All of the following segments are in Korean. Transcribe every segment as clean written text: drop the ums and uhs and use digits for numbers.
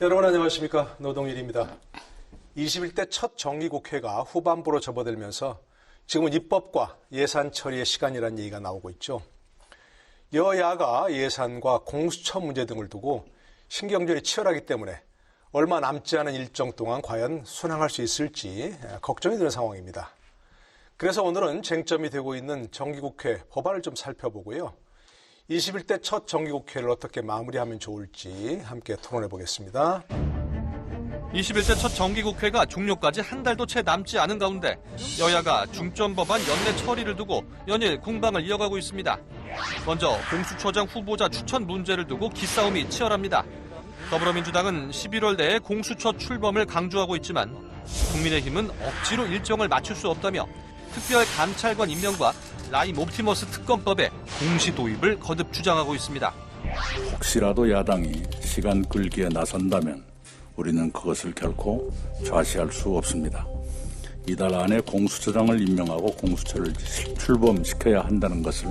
여러분 안녕하십니까. 노동일입니다. 21대 첫 정기국회가 후반부로 접어들면서 지금은 입법과 예산 처리의 시간이라는 얘기가 나오고 있죠. 여야가 예산과 공수처 문제 등을 두고 신경전이 치열하기 때문에 얼마 남지 않은 일정 동안 과연 순항할 수 있을지 걱정이 드는 상황입니다. 그래서 오늘은 쟁점이 되고 있는 정기국회 법안을 좀 살펴보고요. 21대 첫 정기국회를 어떻게 마무리하면 좋을지 함께 토론해 보겠습니다. 21대 첫 정기국회가 종료까지 한 달도 채 남지 않은 가운데 여야가 중점 법안 연내 처리를 두고 연일 공방을 이어가고 있습니다. 먼저 공수처장 후보자 추천 문제를 두고 기싸움이 치열합니다. 더불어민주당은 11월 내에 공수처 출범을 강조하고 있지만 국민의힘은 억지로 일정을 맞출 수 없다며 특별감찰관 임명과 라임 옵티머스 특검법의 공시 도입을 거듭 주장하고 있습니다. 혹시라도 야당이 시간 끌기에 나선다면 우리는 그것을 결코 좌시할 수 없습니다. 이달 안에 공수처장을 임명하고 공수처를 출범시켜야 한다는 것을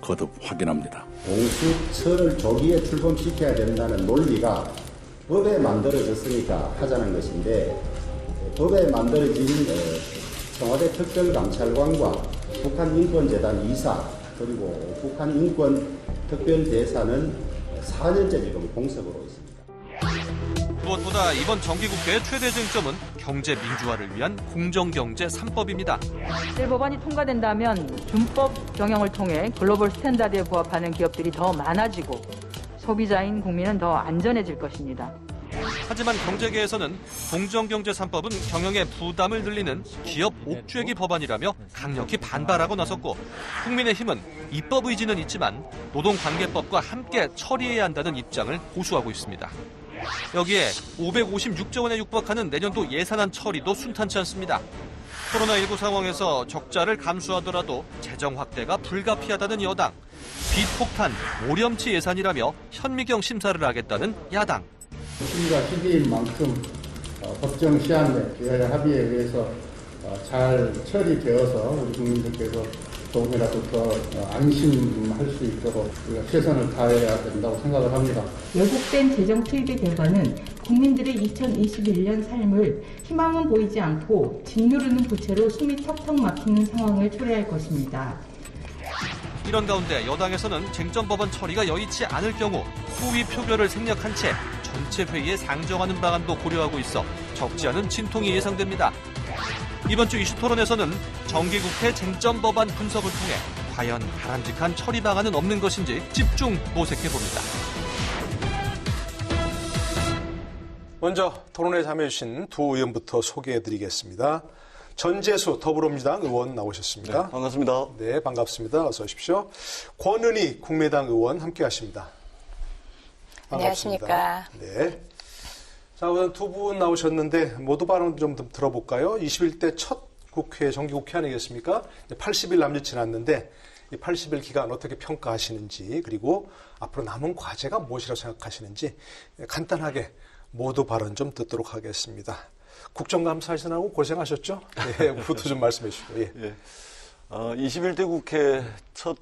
거듭 확인합니다. 공수처를 조기에 출범시켜야 된다는 논리가 법에 만들어졌으니까 하자는 것인데, 법에 만들어진 청와대 특별감찰관과 북한인권재단 이사 그리고 북한인권특별대사는 4년째 지금 공석으로 있습니다. 무엇보다 이번 정기국회의 최대 쟁점은 경제 민주화를 위한 공정경제 3법입니다. 이 법안이 통과된다면 준법 경영을 통해 글로벌 스탠다드에 부합하는 기업들이 더 많아지고 소비자인 국민은 더 안전해질 것입니다. 하지만 경제계에서는 공정경제 3법은 경영의 부담을 늘리는 기업 옥죄기 법안이라며 강력히 반발하고 나섰고, 국민의힘은 입법 의지는 있지만 노동관계법과 함께 처리해야 한다는 입장을 고수하고 있습니다. 여기에 556조 원에 육박하는 내년도 예산안 처리도 순탄치 않습니다. 코로나19 상황에서 적자를 감수하더라도 재정 확대가 불가피하다는 여당, 비폭탄, 오렴치 예산이라며 현미경 심사를 하겠다는 야당. 심사 시기인 만큼 법정 시한에 여야 합의에 의해서 잘 처리되어서 우리 국민들께서 조금이라도 더 안심할 수 있도록 우리가 최선을 다해야 된다고 생각을 합니다. 왜곡된 재정 투입의 결과는 국민들의 2021년 삶을 희망은 보이지 않고 짓누르는 부채로 숨이 턱턱 막히는 상황을 초래할 것입니다. 이런 가운데 여당에서는 쟁점 법안 처리가 여의치 않을 경우 소위 표결을 생략한 채 전체 회의에 상정하는 방안도 고려하고 있어 적지 않은 진통이 예상됩니다. 이번 주 이슈 토론에서는 정기국회 쟁점 법안 분석을 통해 과연 바람직한 처리 방안은 없는 것인지 집중 모색해봅니다. 먼저 토론에 참여해주신 두 의원부터 소개해드리겠습니다. 전재수 더불어민주당 의원 나오셨습니다. 네, 반갑습니다. 네, 반갑습니다. 어서 오십시오. 권은희 국민의당 의원 함께하십니다. 안녕하십니까. 네. 자, 우선 두 분 나오셨는데 모두 발언 좀 들어볼까요? 21대 첫 국회, 정기국회 아니겠습니까? 80일 남짓 지났는데 이 80일 기간 어떻게 평가하시는지, 그리고 앞으로 남은 과제가 무엇이라고 생각하시는지 간단하게 모두 발언 좀 듣도록 하겠습니다. 국정감사하시느라고 고생하셨죠? 네, 그것도 좀 말씀해 주시고. 예. 예. 21대 국회 첫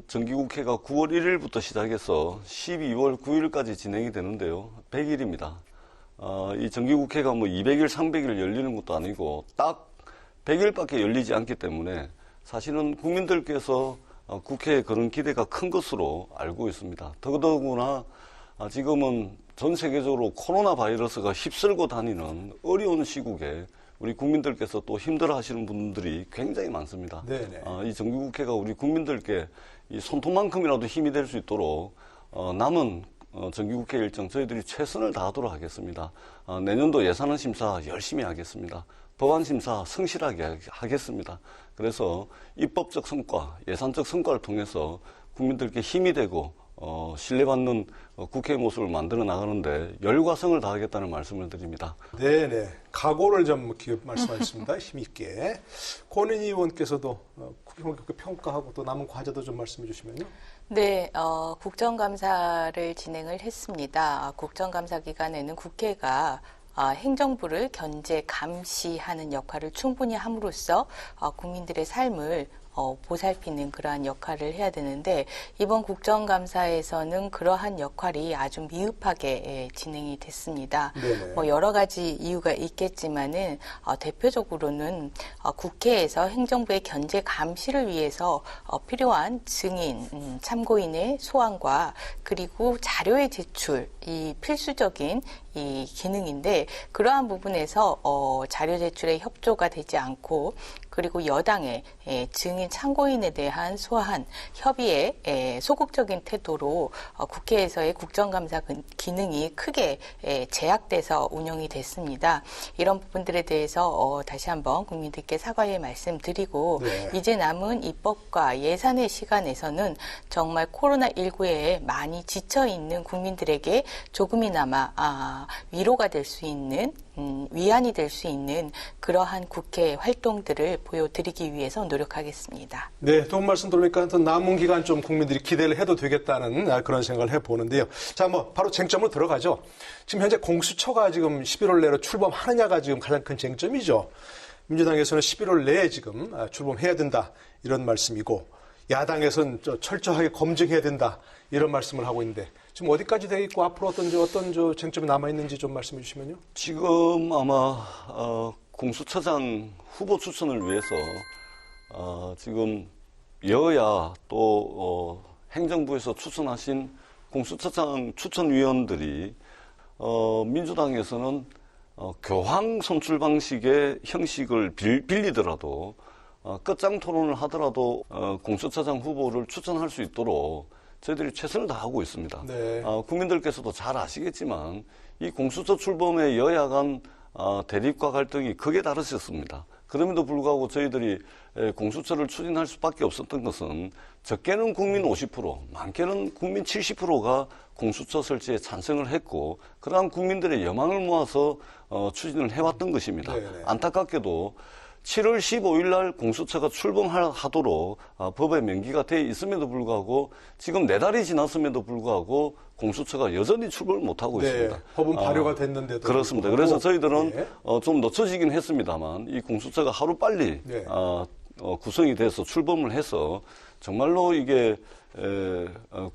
정기국회가 9월 1일부터 시작해서 12월 9일까지 진행이 되는데요. 100일입니다. 이 정기국회가 뭐 200일, 300일 열리는 것도 아니고 딱 100일밖에 열리지 않기 때문에 사실은 국민들께서 국회에 그런 기대가 큰 것으로 알고 있습니다. 더더구나 지금은 전 세계적으로 코로나 바이러스가 휩쓸고 다니는 어려운 시국에 우리 국민들께서 또 힘들어하시는 분들이 굉장히 많습니다. 이 정기국회가 우리 국민들께 이 손톱만큼이라도 힘이 될 수 있도록 남은 정기국회 일정 저희들이 최선을 다하도록 하겠습니다. 내년도 예산안 심사 열심히 하겠습니다. 법안 심사 성실하게 하겠습니다. 그래서 입법적 성과, 예산적 성과를 통해서 국민들께 힘이 되고 신뢰받는 국회의 모습을 만들어 나가는데 열과성을 다하겠다는 말씀을 드립니다. 네네. 각오를 좀 말씀하셨습니다. 힘있게. 권은희 의원께서도 국회 평가하고 또 남은 과제도 좀 말씀해 주시면요. 네, 국정감사를 진행을 했습니다. 국정감사 기간에는 국회가 행정부를 견제, 감시하는 역할을 충분히 함으로써 국민들의 삶을 보살피는 그러한 역할을 해야 되는데 이번 국정감사에서는 그러한 역할이 아주 미흡하게 진행이 됐습니다. 뭐 여러 가지 이유가 있겠지만은 대표적으로는 국회에서 행정부의 견제 감시를 위해서 필요한 증인, 참고인의 소환과 그리고 자료의 제출, 이 필수적인 이 기능인데 그러한 부분에서 자료 제출에 협조가 되지 않고 그리고 여당의 증인 참고인에 대한 소환, 협의에 소극적인 태도로 국회에서의 국정감사 기능이 크게 제약돼서 운영이 됐습니다. 이런 부분들에 대해서 다시 한번 국민들께 사과의 말씀드리고 이제 남은 입법과 예산의 시간에서는 정말 코로나19에 많이 지쳐있는 국민들에게 조금이나마 위로가 될 수 있는 위안이 될 수 있는 그러한 국회 활동들을 보여드리기 위해서 노력하겠습니다. 네, 도움 말씀 들으니까 남은 기간 좀 국민들이 기대를 해도 되겠다는 그런 생각을 해보는데요. 자, 뭐 바로 쟁점으로 들어가죠. 지금 현재 공수처가 지금 11월 내로 출범하느냐가 지금 가장 큰 쟁점이죠. 민주당에서는 11월 내에 지금 출범해야 된다 이런 말씀이고 야당에서는 철저하게 검증해야 된다 이런 말씀을 하고 있는데 지금 어디까지 돼 있고 앞으로 어떤 쟁점이 남아 있는지 좀 말씀해 주시면요. 지금 아마 공수처장 후보 추천을 위해서 지금 여야 또 행정부에서 추천하신 공수처장 추천위원들이 민주당에서는 교황 선출 방식의 형식을 빌리더라도 끝장 토론을 하더라도 공수처장 후보를 추천할 수 있도록 저희들이 최선을 다하고 있습니다. 네. 국민들께서도 잘 아시겠지만 이 공수처 출범의 여야 간 대립과 갈등이 크게 다르셨습니다. 그럼에도 불구하고 저희들이 공수처를 추진할 수밖에 없었던 것은 적게는 국민 50%, 많게는 국민 70%가 공수처 설치에 찬성을 했고 그러한 국민들의 여망을 모아서 추진을 해왔던 것입니다. 네네. 안타깝게도 7월 15일 날 공수처가 출범하도록 법에 명기가 돼 있음에도 불구하고 지금 4달이 지났음에도 불구하고 공수처가 여전히 출범을 못하고 있습니다. 법은 발효가 됐는데도. 그렇습니다. 그래서 저희들은 좀 늦춰지긴 했습니다만 이 공수처가 하루빨리 구성이 돼서 출범을 해서 정말로 이게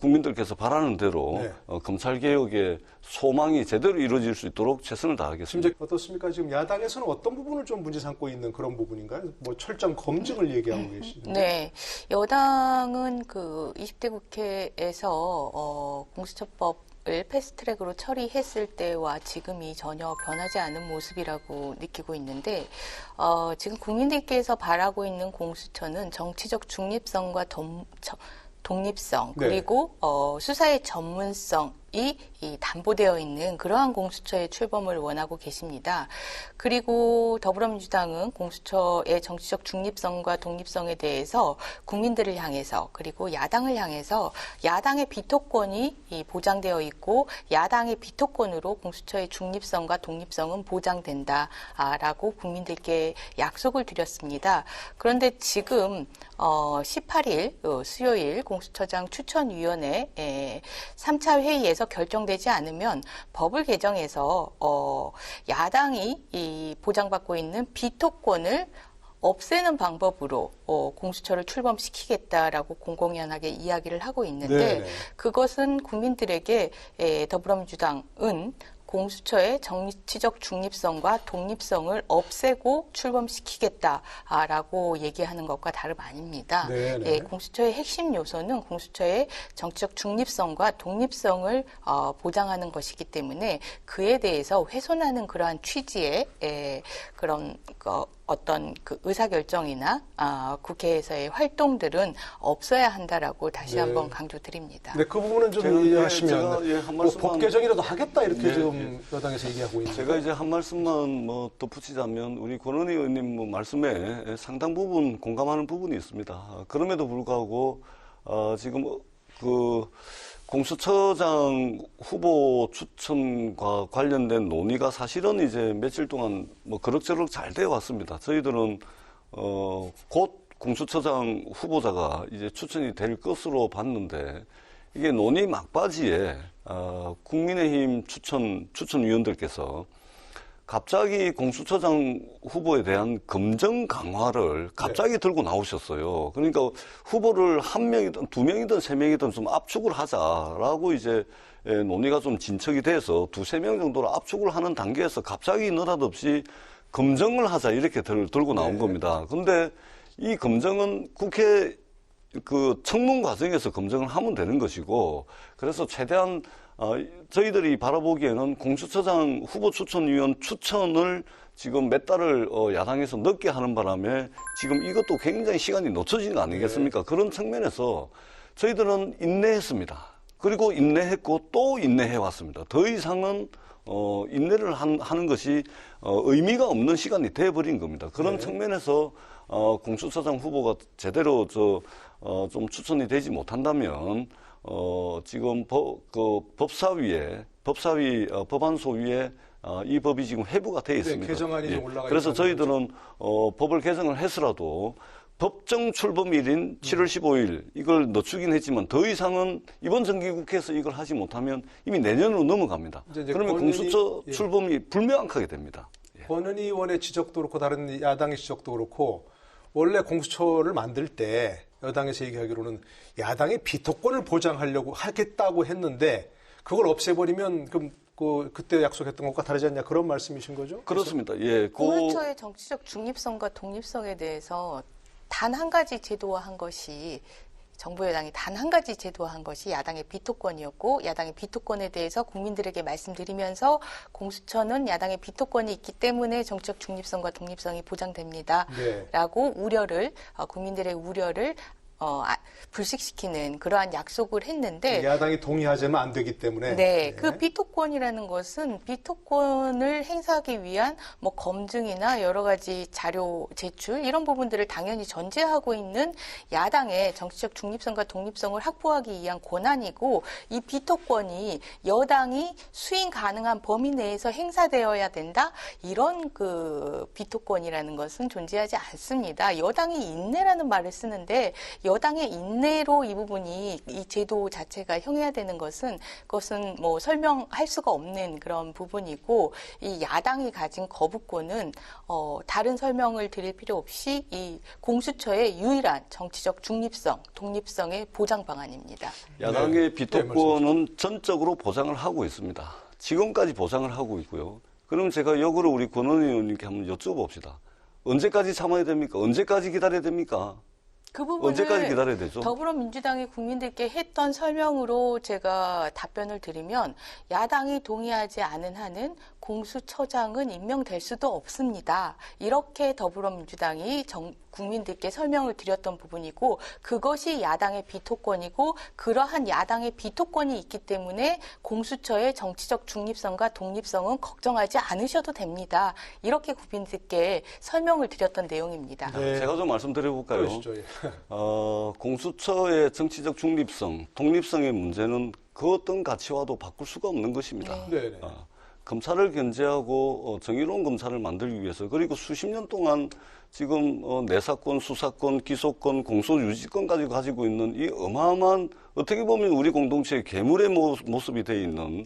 국민들께서 바라는 대로 검찰개혁의 소망이 제대로 이루어질 수 있도록 최선을 다하겠습니다. 지금 어떻습니까? 지금 야당에서는 어떤 부분을 좀 문제 삼고 있는 그런 부분인가요? 뭐 철저한 검증을 얘기하고 계시는데. 네. 여당은 그 20대 국회에서 공수처법을 패스트트랙으로 처리했을 때와 지금이 전혀 변하지 않은 모습이라고 느끼고 있는데 지금 국민들께서 바라고 있는 공수처는 정치적 중립성과 독립성 그리고 수사의 전문성이 담보되어 있는 그러한 공수처의 출범을 원하고 계십니다. 그리고 더불어민주당은 공수처의 정치적 중립성과 독립성에 대해서 국민들을 향해서 그리고 야당을 향해서 야당의 비토권이 보장되어 있고 야당의 비토권으로 공수처의 중립성과 독립성은 보장된다라고 국민들께 약속을 드렸습니다. 그런데 지금 18일 수요일 공수처장 추천위원회 3차 회의에서 결정되지 않으면 법을 개정해서 야당이 보장받고 있는 비토권을 없애는 방법으로 공수처를 출범시키겠다라고 공공연하게 이야기를 하고 있는데 그것은 국민들에게 더불어민주당은 공수처의 정치적 중립성과 독립성을 없애고 출범시키겠다라고 얘기하는 것과 다름 아닙니다. 예, 공수처의 핵심 요소는 공수처의 정치적 중립성과 독립성을 보장하는 것이기 때문에 그에 대해서 훼손하는 그러한 취지의 그런 어떤 그 의사결정이나 국회에서의 활동들은 없어야 한다라고 다시 한번 강조드립니다. 네, 그 부분은 좀 이해하시면 법 개정이라도 하겠다 이렇게 지금 여당에서 얘기하고 있는데 제가 이제 한 말씀만 덧붙이자면 우리 권은희 의원님 말씀에 상당 부분 공감하는 부분이 있습니다. 그럼에도 불구하고 지금 그 공수처장 후보 추천과 관련된 논의가 사실은 이제 며칠 동안 그럭저럭 잘 되어 왔습니다. 저희들은 곧 공수처장 후보자가 이제 추천이 될 것으로 봤는데 이게 논의 막바지에 국민의힘 추천위원들께서 갑자기 공수처장 후보에 대한 검증 강화를 갑자기 들고 나오셨어요. 그러니까 후보를 한 명이든 두 명이든 세 명이든 좀 압축을 하자라고 이제 논의가 좀 진척이 돼서 두세 명 정도로 압축을 하는 단계에서 갑자기 느닷없이 검증을 하자 이렇게 들고 나온 겁니다. 그런데 이 검증은 국회 그 청문 과정에서 검증을 하면 되는 것이고, 그래서 최대한 저희들이 바라보기에는 공수처장 후보 추천위원 추천을 지금 몇 달을 야당에서 늦게 하는 바람에 지금 이것도 굉장히 시간이 늦춰진 거 아니겠습니까? 그런 측면에서 저희들은 인내했습니다. 그리고 인내했고 또 인내해 왔습니다. 더 이상은 인내를 하는 것이 의미가 없는 시간이 돼버린 겁니다. 그런 법사위에서 공수처장 후보가 제대로 좀 추천이 되지 못한다면 지금 법사위 법안소위에 이 법이 지금 회부가 돼 있습니다. 네, 개정안이 좀 올라가 그래서 저희들은 법을 개정을 했으라도 법정 출범일인 7월 15일 이걸 늦추긴 했지만 더 이상은 이번 정기국회에서 이걸 하지 못하면 이미 내년으로 넘어갑니다. 그러면 공수처 출범이 불명확하게 됩니다. 권은희 의원의 지적도 그렇고 다른 야당의 지적도 그렇고 원래 공수처를 만들 때 여당에서 얘기하기로는 야당의 비토권을 보장하려고 하겠다고 했는데 그걸 없애버리면 그럼 그때 약속했던 것과 다르지 않냐 그런 말씀이신 거죠? 그렇습니다. 예, 공수처의 정치적 중립성과 독립성에 대해서 단 한 가지 제도화한 것이 정부 여당이 단 한 가지 제도화한 것이 야당의 비토권이었고 야당의 비토권에 대해서 국민들에게 말씀드리면서 공수처는 야당의 비토권이 있기 때문에 정치적 중립성과 독립성이 보장됩니다. 네. 라고 국민들의 우려를 불식시키는 그러한 약속을 했는데 야당이 동의하자면 안 되기 때문에 네, 그 비토권이라는 것은 비토권을 행사하기 위한 뭐 검증이나 여러 가지 자료 제출 이런 부분들을 당연히 전제하고 있는 야당의 정치적 중립성과 독립성을 확보하기 위한 권한이고 이 비토권이 여당이 수행 가능한 범위 내에서 행사되어야 된다 이런 그 비토권이라는 것은 존재하지 않습니다. 여당이 인내라는 말을 쓰는데 여당의 인내로 이 부분이 이 제도 자체가 형해야되는 것은 그것은 뭐 설명할 수가 없는 그런 부분이고 이 야당이 가진 거부권은 다른 설명을 드릴 필요 없이 이 공수처의 유일한 정치적 중립성, 독립성의 보장 방안입니다. 야당의 비토권은 전적으로 보장을 하고 있습니다. 지금까지 보장을 하고 있고요. 그럼 제가 역으로 우리 권은희 의원님께 한번 여쭤봅시다. 언제까지 참아야 됩니까? 언제까지 기다려야 됩니까? 그 부분을 언제까지 기다려야 되죠? 더불어민주당이 국민들께 했던 설명으로 제가 답변을 드리면 야당이 동의하지 않은 한은 공수처장은 임명될 수도 없습니다. 이렇게 더불어민주당이 국민들께 설명을 드렸던 부분이고 그것이 야당의 비토권이고 그러한 야당의 비토권이 있기 때문에 공수처의 정치적 중립성과 독립성은 걱정하지 않으셔도 됩니다. 이렇게 국민들께 설명을 드렸던 내용입니다. 네. 제가 좀 말씀드려볼까요? 그러시죠. 예. 공수처의 정치적 중립성, 독립성의 문제는 그 어떤 가치와도 바꿀 수가 없는 것입니다. 네. 검찰을 견제하고 정의로운 검찰을 만들기 위해서 그리고 수십 년 동안 지금 내사권, 수사권, 기소권, 공소유지권까지 가지고 있는 이 어마어마한 어떻게 보면 우리 공동체의 괴물의 모습이 되어 있는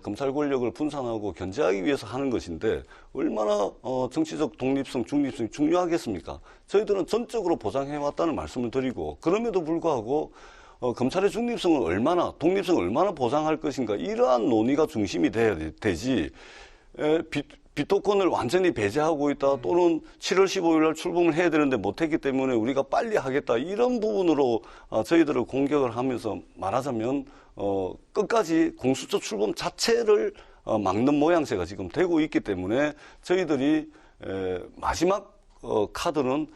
검찰 권력을 분산하고 견제하기 위해서 하는 것인데 얼마나 정치적 독립성, 중립성이 중요하겠습니까? 저희들은 전적으로 보장해왔다는 말씀을 드리고 그럼에도 불구하고 검찰의 중립성을 얼마나, 독립성을 얼마나 보장할 것인가 이러한 논의가 중심이 돼야 되지 비토권을 완전히 배제하고 있다 또는 7월 15일 날 출범을 해야 되는데 못했기 때문에 우리가 빨리 하겠다 이런 부분으로 저희들을 공격을 하면서 말하자면 끝까지 공수처 출범 자체를 막는 모양새가 지금 되고 있기 때문에 저희들이 마지막 카드는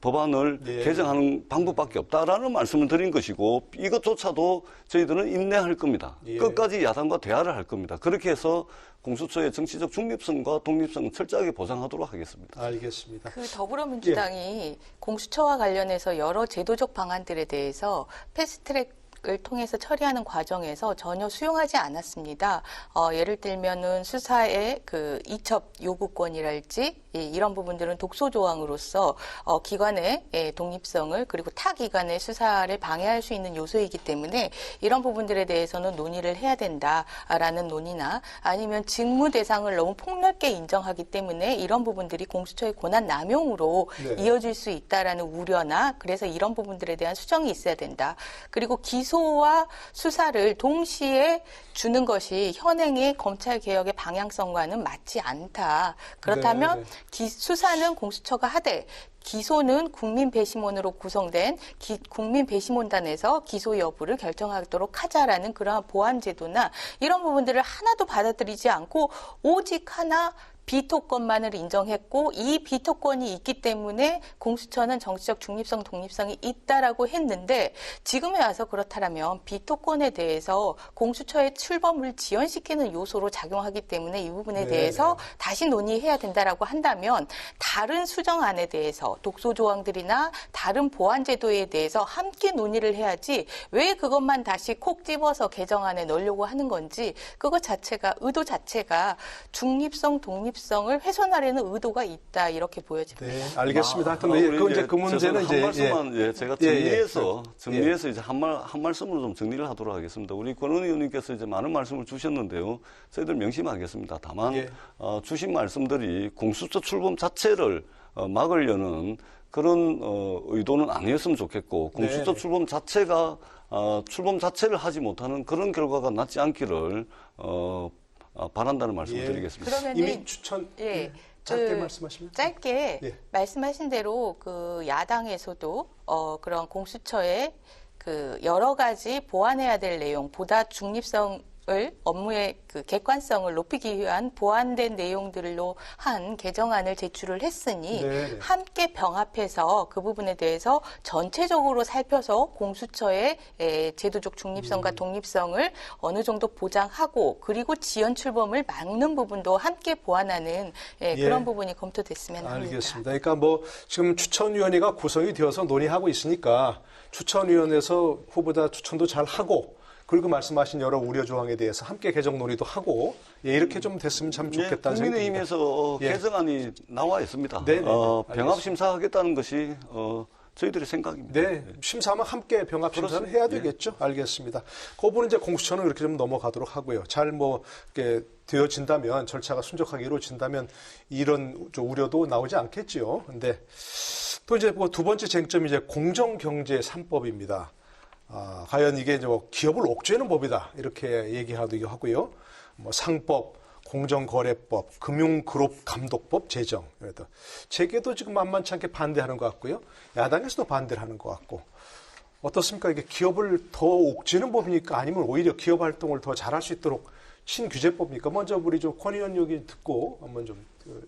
법안을 개정하는 방법밖에 없다라는 말씀을 드린 것이고 이것조차도 저희들은 인내할 겁니다. 끝까지 야당과 대화를 할 겁니다. 그렇게 해서 공수처의 정치적 중립성과 독립성을 철저하게 보장하도록 하겠습니다. 알겠습니다. 그 더불어민주당이 공수처와 관련해서 여러 제도적 방안들에 대해서 패스트트랙 통해서 처리하는 과정에서 전혀 수용하지 않았습니다. 예를 들면은 수사의 그 이첩 요구권이랄지 이런 부분들은 독소 조항으로서 기관의 독립성을 그리고 타 기관의 수사를 방해할 수 있는 요소이기 때문에 이런 부분들에 대해서는 논의를 해야 된다라는 논의나 아니면 직무 대상을 너무 폭넓게 인정하기 때문에 이런 부분들이 공수처의 권한 남용으로 네. 이어질 수 있다라는 우려나 그래서 이런 부분들에 대한 수정이 있어야 된다. 그리고 기소와 수사를 동시에 주는 것이 현행의 검찰 개혁의 방향성과는 맞지 않다. 그렇다면 수사는 공수처가 하되 기소는 국민 배심원으로 구성된 국민 배심원단에서 기소 여부를 결정하도록 하자라는 그러한 보완 제도나 이런 부분들을 하나도 받아들이지 않고 오직 하나 비토권만을 인정했고 이 비토권이 있기 때문에 공수처는 정치적 중립성, 독립성이 있다라고 했는데 지금에 와서 그렇다면 비토권에 대해서 공수처의 출범을 지연시키는 요소로 작용하기 때문에 이 부분에 대해서 다시 논의해야 된다라고 한다면 다른 수정안에 대해서 독소 조항들이나 다른 보완 제도에 대해서 함께 논의를 해야지 왜 그것만 다시 콕 집어서 개정안에 넣으려고 하는 건지 그것 자체가 의도 자체가 중립성, 독립성을 훼손하려는 의도가 있다 이렇게 보여집니다. 네, 알겠습니다. 하여튼 그 이제 그 문제는 이제 한 말씀만 제가 정리해서 이제 한 말씀으로 좀 정리를 하도록 하겠습니다. 우리 권은 의원님께서 이제 많은 말씀을 주셨는데요. 저희들 명심하겠습니다. 다만 주신 말씀들이 공수처 출범 자체를 막으려는 그런 의도는 아니었으면 좋겠고 공수처 출범 자체가 출범 자체를 하지 못하는 그런 결과가 낫지 않기를 바란다는 말씀을 드리겠습니다. 그러면은 이미 추천 짧게 말씀하시면 짧게 말씀하신 대로 그 야당에서도 그런 공수처의 그 여러 가지 보완해야 될 내용, 보다 중립성을 업무의 그 객관성을 높이기 위한 보완된 내용들로 한 개정안을 제출을 했으니 함께 병합해서 그 부분에 대해서 전체적으로 살펴서 공수처의 제도적 중립성과 독립성을 어느 정도 보장하고 그리고 지연 출범을 막는 부분도 함께 보완하는 그런 부분이 검토됐으면 합니다. 알겠습니다. 그러니까 뭐 지금 추천위원회가 구성이 되어서 논의하고 있으니까 추천위원회에서 후보자 추천도 잘 하고 그리고 말씀하신 여러 우려 조항에 대해서 함께 개정 논의도 하고 이렇게 좀 됐으면 참 좋겠다는 생각입니다. 국민의힘에서 개정안이 나와 있습니다. 병합 심사하겠다는 것이 저희들의 생각입니다. 네, 심사하면 함께 병합 심사를 해야 되겠죠. 알겠습니다. 그 부분은 이제 공수처는 이렇게 좀 넘어가도록 하고요. 잘 뭐 이렇게 되어진다면 절차가 순적하게 이루어진다면 이런 우려도 나오지 않겠지요. 근데 또 이제 뭐 두 번째 쟁점이 이제 공정경제 3법입니다. 과연 이게 기업을 옥죄는 법이다 이렇게 얘기하기도 하고요. 뭐 상법, 공정거래법, 금융그룹감독법 제정. 재계도 지금 만만치 않게 반대하는 것 같고요. 야당에서도 반대를 하는 것 같고. 어떻습니까? 이게 기업을 더 옥죄는 법입니까? 아니면 오히려 기업 활동을 더 잘할 수 있도록 신규제법입니까? 먼저 우리 권 의원 여기 듣고 한번 좀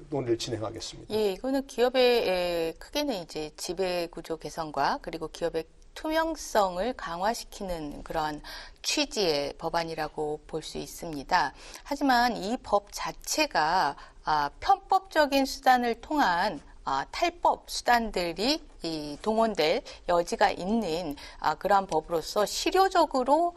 논의를 진행하겠습니다. 예, 이거는 기업의 크게는 이제 지배구조 개선과 그리고 기업의 투명성을 강화시키는 그런 취지의 법안이라고 볼 수 있습니다. 하지만 이 법 자체가 편법적인 수단을 통한 탈법 수단들이 동원될 여지가 있는 그러한 법으로서 실효적으로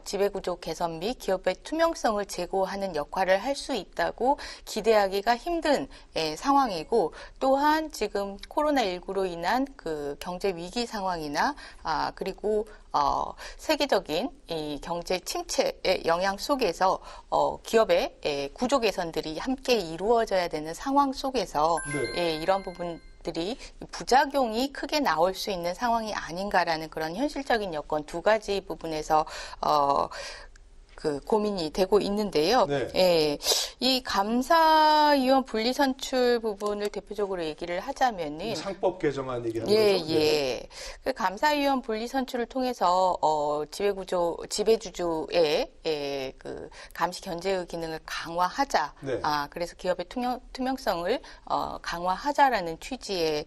지배구조 개선 및 기업의 투명성을 제고하는 역할을 할 수 있다고 기대하기가 힘든 상황이고 또한 지금 코로나19로 인한 그 경제 위기 상황이나 그리고 세계적인 이 경제 침체의 영향 속에서 기업의 구조 개선들이 함께 이루어져야 되는 상황 속에서 이런 부분들이 부작용이 크게 나올 수 있는 상황이 아닌가라는 그런 현실적인 여건 두 가지 부분에서 그 고민이 되고 있는데요. 이 감사위원 분리선출 부분을 대표적으로 얘기를 하자면은 상법 개정안 얘기하는 거죠. 그 감사위원 분리선출을 통해서 지배주주의 그 감시 견제의 기능을 강화하자. 그래서 기업의 투명성을 강화하자라는 취지의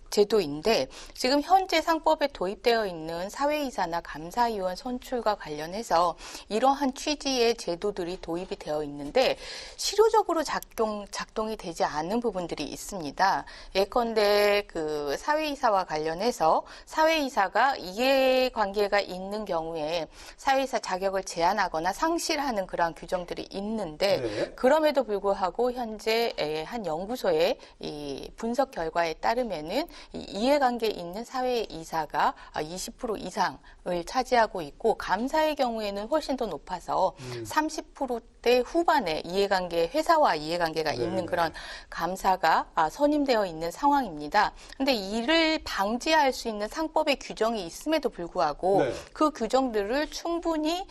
제도인데 지금 현재 상법에 도입되어 있는 사회이사나 감사위원 선출과 관련해서 이런 이러한 취지의 제도들이 도입이 되어 있는데 실효적으로 작동이 되지 않는 부분들이 있습니다. 예컨대 그 사회이사와 관련해서 사회이사가 이해관계가 있는 경우에 사회이사 자격을 제한하거나 상실하는 그러한 규정들이 있는데 네. 그럼에도 불구하고 현재 한 연구소의 이 분석 결과에 따르면은 이 이해관계 있는 사회이사가 20% 이상을 차지하고 있고 감사의 경우에는 훨씬 더 높아서 30%대 후반에 이해관계 회사와 이해관계가 있는 그런 감사가 선임되어 있는 상황입니다. 근데 이를 방지할 수 있는 상법의 규정이 있음에도 불구하고 그 규정들을 충분히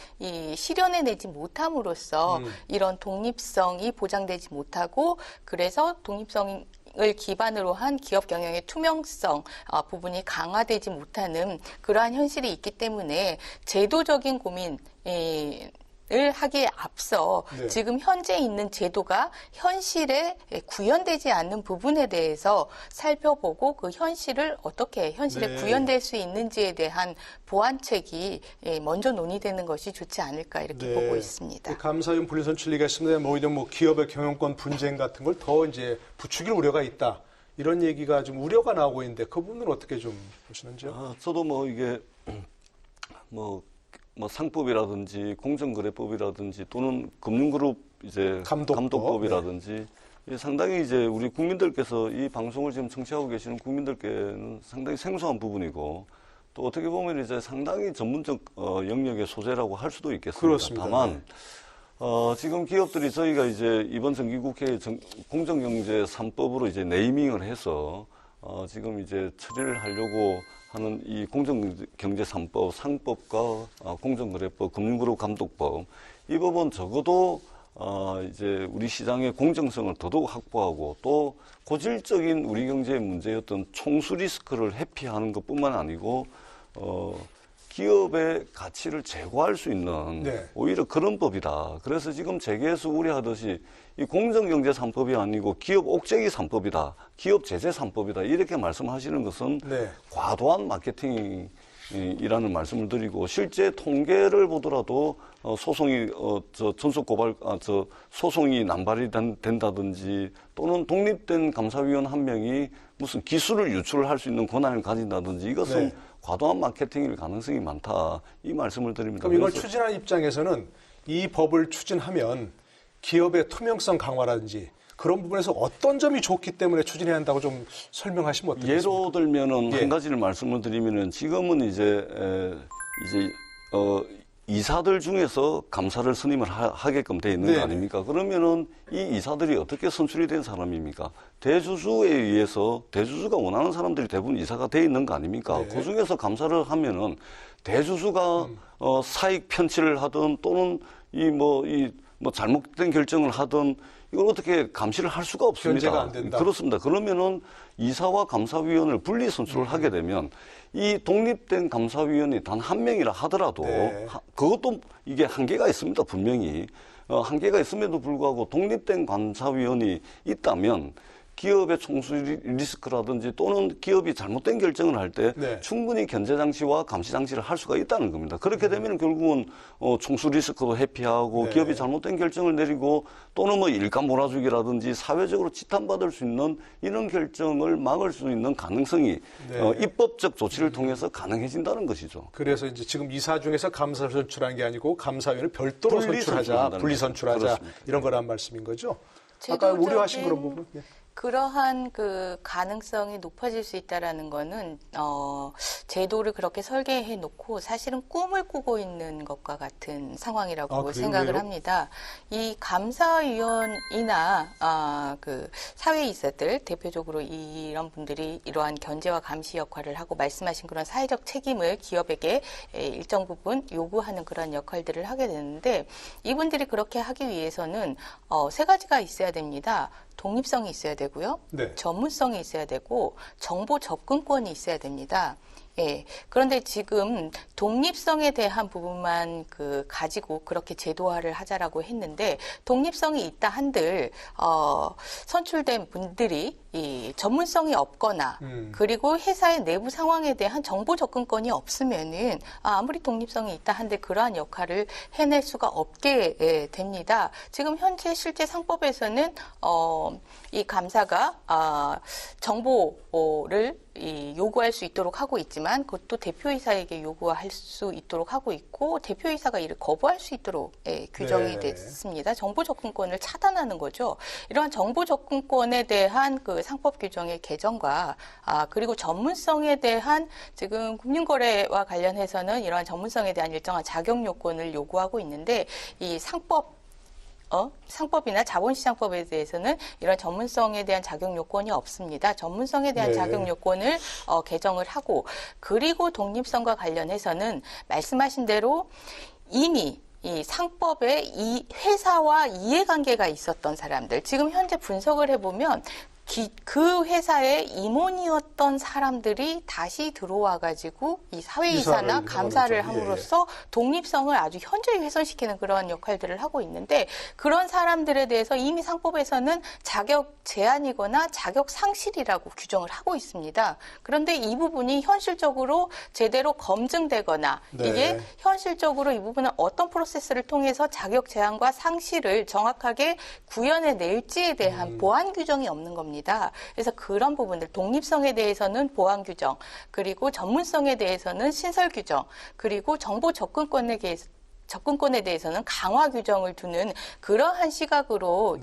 실현해내지 못함으로써 이런 독립성이 보장되지 못하고 그래서 독립성을 기반으로 한 기업 경영의 투명성 부분이 강화되지 못하는 그러한 현실이 있기 때문에 제도적인 고민을 하기에 앞서 지금 현재 있는 제도가 현실에 구현되지 않는 부분에 대해서 살펴보고 그 현실을 어떻게 현실에 구현될 수 있는지에 대한 보완책이 먼저 논의되는 것이 좋지 않을까 이렇게 보고 있습니다. 감사위원 분리선출리가 있습니다. 오히려 기업의 경영권 분쟁 같은 걸 더 이제 부추길 우려가 있다. 이런 얘기가 좀 우려가 나오고 있는데 그 부분은 어떻게 좀 보시는지요? 저도 이게 상법이라든지 공정거래법이라든지 또는 금융그룹 이제 감독법이라든지 상당히 이제 우리 국민들께서 이 방송을 지금 청취하고 계시는 국민들께는 상당히 생소한 부분이고 또 어떻게 보면 이제 상당히 전문적 영역의 소재라고 할 수도 있겠습니다. 그렇습니다. 다만 지금 기업들이 저희가 이제 이번 정기국회 공정경제 3법으로 이제 네이밍을 해서 지금 이제 처리를 하려고 하는 이 공정경제 3법, 상법과 공정거래법, 금융그룹 감독법 이 법은 적어도 이제 우리 시장의 공정성을 더더욱 확보하고 또 고질적인 우리 경제의 문제였던 총수 리스크를 회피하는 것뿐만 아니고 기업의 가치를 제고할 수 있는 오히려 그런 법이다. 그래서 지금 재계에서 우려하듯이 이 공정경제 3법이 아니고 기업 옥죄기 3법이다. 기업 제재 3법이다. 이렇게 말씀하시는 것은 과도한 마케팅이라는 말씀을 드리고 실제 통계를 보더라도 소송이 소송이 남발이 된다든지 또는 독립된 감사위원 한 명이 무슨 기술을 유출할 수 있는 권한을 가진다든지 이것은 과도한 마케팅일 가능성이 많다. 이 말씀을 드립니다. 그럼 이걸 추진하는 입장에서는 이 법을 추진하면 기업의 투명성 강화라든지 그런 부분에서 어떤 점이 좋기 때문에 추진해야 한다고 좀 설명하시면 어떻겠습니까? 예로 들면은 한 가지를 말씀을 드리면은 지금은 이제 이사들 중에서 감사를 선임을 하게끔 돼 있는 거 아닙니까? 그러면은 이 이사들이 어떻게 선출이 된 사람입니까? 대주주에 의해서 대주주가 원하는 사람들이 대부분 이사가 돼 있는 거 아닙니까? 그 중에서 감사를 하면은 대주주가 사익 편취를 하든 또는 잘못된 결정을 하든 이걸 어떻게 감시를 할 수가 없습니다. 견제가 안 된다. 그렇습니다. 그러면은 이사와 감사위원을 분리 선출을 하게 되면 이 독립된 감사위원이 단 한 명이라 하더라도 그것도 이게 한계가 있습니다. 분명히 한계가 있음에도 불구하고 독립된 감사위원이 있다면 기업의 총수 리스크라든지 또는 기업이 잘못된 결정을 할 때 충분히 견제 장치와 감시 장치를 할 수가 있다는 겁니다. 그렇게 되면 결국은 총수 리스크도 회피하고 기업이 잘못된 결정을 내리고 또는 일감 몰아주기라든지 사회적으로 지탄받을 수 있는 이런 결정을 막을 수 있는 가능성이 입법적 조치를 통해서 가능해진다는 것이죠. 그래서 이제 지금 이사 중에서 감사를 선출한 게 아니고 감사위원을 별도로 선출하자, 분리 선출하자 이런 거란 말씀인 거죠. 아까 우려하신 그런 부분. 그러한 그 가능성이 높아질 수 있다라는 거는 제도를 그렇게 설계해 놓고 사실은 꿈을 꾸고 있는 것과 같은 상황이라고 생각을 합니다. 이 감사위원이나 그 사회이사들 대표적으로 이런 분들이 이러한 견제와 감시 역할을 하고 말씀하신 그런 사회적 책임을 기업에게 일정 부분 요구하는 그런 역할들을 하게 되는데 이분들이 그렇게 하기 위해서는 세 가지가 있어야 됩니다. 독립성이 있어야 되고요. 전문성이 있어야 되고 정보 접근권이 있어야 됩니다. 예. 그런데 지금 독립성에 대한 부분만 가지고 그렇게 제도화를 하자라고 했는데, 독립성이 있다 한들 선출된 분들이 이 전문성이 없거나 그리고 회사의 내부 상황에 대한 정보 접근권이 없으면은 아무리 독립성이 있다 한들 그러한 역할을 해낼 수가 없게 됩니다. 지금 현재 실제 상법에서는 이 감사가 정보를 요구할 수 있도록 하고 있지만, 그것도 대표이사에게 요구할 수 있도록 하고 있고, 대표이사가 이를 거부할 수 있도록 규정이 됐습니다. 정보 접근권을 차단하는 거죠. 이러한 정보 접근권에 대한 상법 규정의 개정과 그리고 전문성에 대한, 지금 금융거래와 관련해서는 이러한 전문성에 대한 일정한 자격 요건을 요구하고 있는데, 이 상법이나 자본시장법에 대해서는 이런 전문성에 대한 자격 요건이 없습니다. 전문성에 대한 자격 요건을 개정을 하고, 그리고 독립성과 관련해서는 말씀하신 대로 이미 이 상법에 이 회사와 이해관계가 있었던 사람들, 지금 현재 분석을 해보면 그 회사의 임원이었던 사람들이 다시 들어와가지고 이 사회이사나 감사를 함으로써 독립성을 아주 현저히 훼손시키는 그러한 역할들을 하고 있는데, 그런 사람들에 대해서 이미 상법에서는 자격 제한이거나 자격 상실이라고 규정을 하고 있습니다. 그런데 이 부분이 현실적으로 제대로 검증되거나 이게 현실적으로 이 부분은 어떤 프로세스를 통해서 자격 제한과 상실을 정확하게 구현해낼지에 대한 보완 규정이 없는 겁니다. 그래서 그런 부분들, 독립성에 대해서는 보완 규정, 그리고 전문성에 대해서는 신설 규정, 그리고 정보 접근권에 대해서는 강화 규정을 두는 그러한 시각으로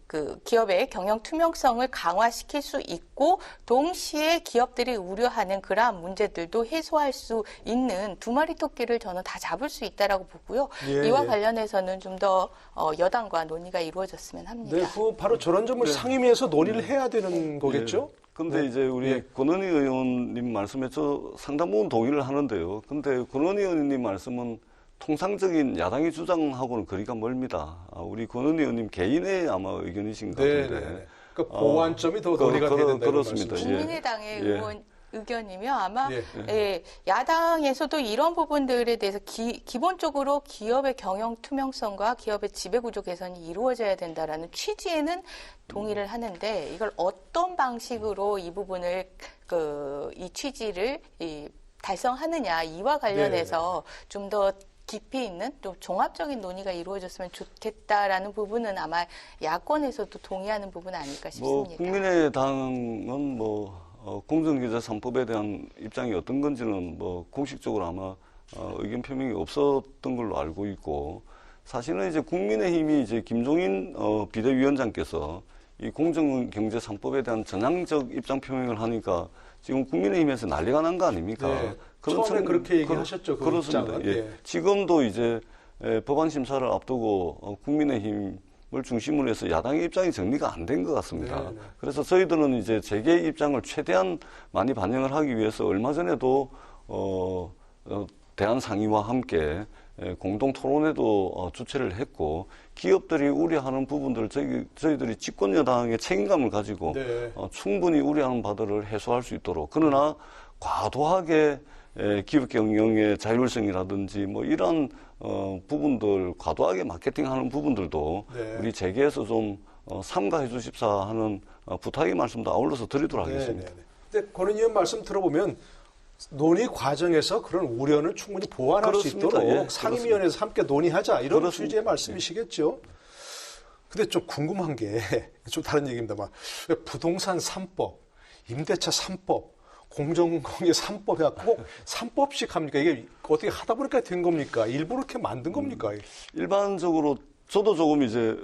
그 기업의 경영 투명성을 강화시킬 수 있고, 동시에 기업들이 우려하는 그러한 문제들도 해소할 수 있는 두 마리 토끼를 저는 다 잡을 수 있다라고 보고요. 이와 관련해서는 좀 더 여당과 논의가 이루어졌으면 합니다. 네, 바로 저런 점을 상임위에서 논의를 해야 되는 거겠죠? 근데 이제 우리 권은희 의원님 말씀에 저 상당 부분 동의를 하는데요. 근데 권은희 의원님 말씀은 통상적인 야당이 주장하고는 거리가 멀습니다. 우리 권은희 의원님 개인의 아마 의견이신 것 같은데. 그러니까 보완점이 더 논의가 돼야 된다는 그렇습니다. 국민의당의 의원 의견이며, 아마 야당에서도 이런 부분들에 대해서 기본적으로 기업의 경영 투명성과 기업의 지배구조 개선이 이루어져야 된다라는 취지에는 동의를 하는데, 이걸 어떤 방식으로 이 부분을 이 취지를 달성하느냐, 이와 관련해서 좀 더 깊이 있는 또 종합적인 논의가 이루어졌으면 좋겠다라는 부분은 아마 야권에서도 동의하는 부분 아닐까 싶습니다. 국민의당은 공정거래 3법에 대한 입장이 어떤 건지는 공식적으로 아마 의견 표명이 없었던 걸로 알고 있고, 사실은 이제 국민의힘이 이제 김종인 비대위원장께서 이 공정경제 3법에 대한 전향적 입장 표명을 하니까 지금 국민의힘에서 난리가 난 거 아닙니까? 처음에 그렇게 얘기하셨죠. 그렇습니다. 지금도 이제 법안 심사를 앞두고 국민의힘을 중심으로 해서 야당의 입장이 정리가 안 된 것 같습니다. 그래서 저희들은 이제 재계의 입장을 최대한 많이 반영을 하기 위해서 얼마 전에도 대한상의와 함께 공동 토론회도 주최를 했고, 기업들이 우려하는 부분들을 저희들이 집권 여당의 책임감을 가지고 충분히 우려하는 바들을 해소할 수 있도록, 그러나 과도하게 기업 경영의 자율성이라든지 이런 부분들, 과도하게 마케팅하는 부분들도 우리 재계에서 좀 삼가해 주십사 하는 부탁의 말씀도 아울러서 드리도록 하겠습니다. 근데 권은희 의원 말씀 들어보면 논의 과정에서 그런 우려는 충분히 보완할 수 있도록 상임위원회에서 함께 논의하자, 이런 취지의 말씀이시겠죠. 근데 좀 궁금한 게 좀 다른 얘기입니다만, 왜 부동산 3법, 임대차 3법, 공정거래 3법 해갖고 꼭 3법씩 합니까? 이게 어떻게 하다 보니까 된 겁니까? 일부러 이렇게 만든 겁니까? 일반적으로 저도 조금 이제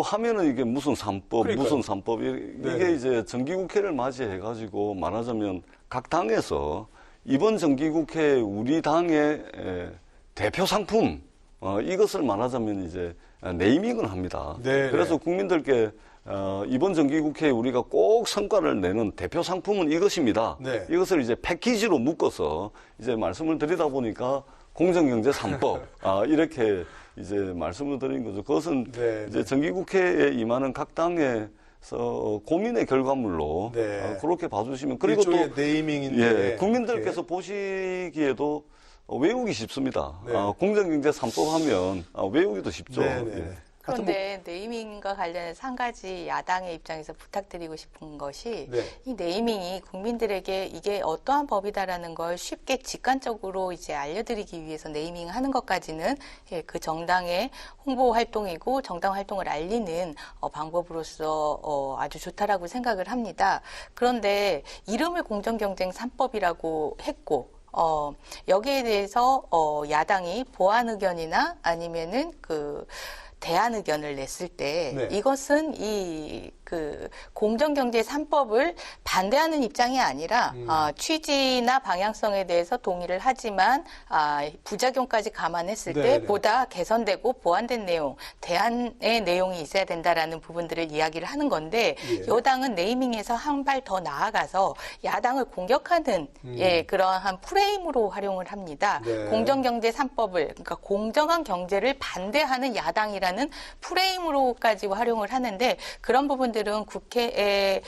하면은 이게 무슨 3법, 무슨 3법, 이게 이제 정기국회를 맞이해가지고 말하자면 각 당에서 이번 정기국회 우리 당의 대표 상품, 이것을 말하자면 이제 네이밍을 합니다. 그래서 국민들께 이번 정기국회에 우리가 꼭 성과를 내는 대표 상품은 이것입니다. 이것을 이제 패키지로 묶어서 이제 말씀을 드리다 보니까 공정경제 3법, 이렇게 이제 말씀을 드린 거죠. 그것은 이제 정기국회에 임하는 각 당의 그래서 고민의 결과물로 네. 그렇게 봐주시면 그리고 또 일종의 네이밍인데 국민들께서 보시기에도 외우기 쉽습니다. 네. 공정경제 3법 하면 외우기도 쉽죠. 네, 네. 예. 그런데 네이밍과 관련해서 한 가지 야당의 입장에서 부탁드리고 싶은 것이 네. 이 네이밍이 국민들에게 이게 어떠한 법이다라는 걸 쉽게 직관적으로 이제 알려드리기 위해서 네이밍하는 것까지는 그 정당의 홍보 활동이고 정당 활동을 알리는 방법으로서 아주 좋다라고 생각을 합니다. 그런데 이름을 공정경쟁 3법이라고 했고 여기에 대해서 야당이 보완 의견이나 아니면은 대안 의견을 냈을 때 네. 이것은 공정경제 3법을 반대하는 입장이 아니라 취지나 방향성에 대해서 동의를 하지만 부작용까지 감안했을 때 네네. 보다 개선되고 보완된 내용, 대안의 내용이 있어야 된다라는 부분들을 이야기를 하는 건데 예. 여당은 네이밍에서 한 발 더 나아가서 야당을 공격하는 그러한 프레임으로 활용을 합니다. 네. 공정경제 3법을 그러니까 공정한 경제를 반대하는 야당이라는 프레임으로까지 활용을 하는데 그런 부분들은 국회의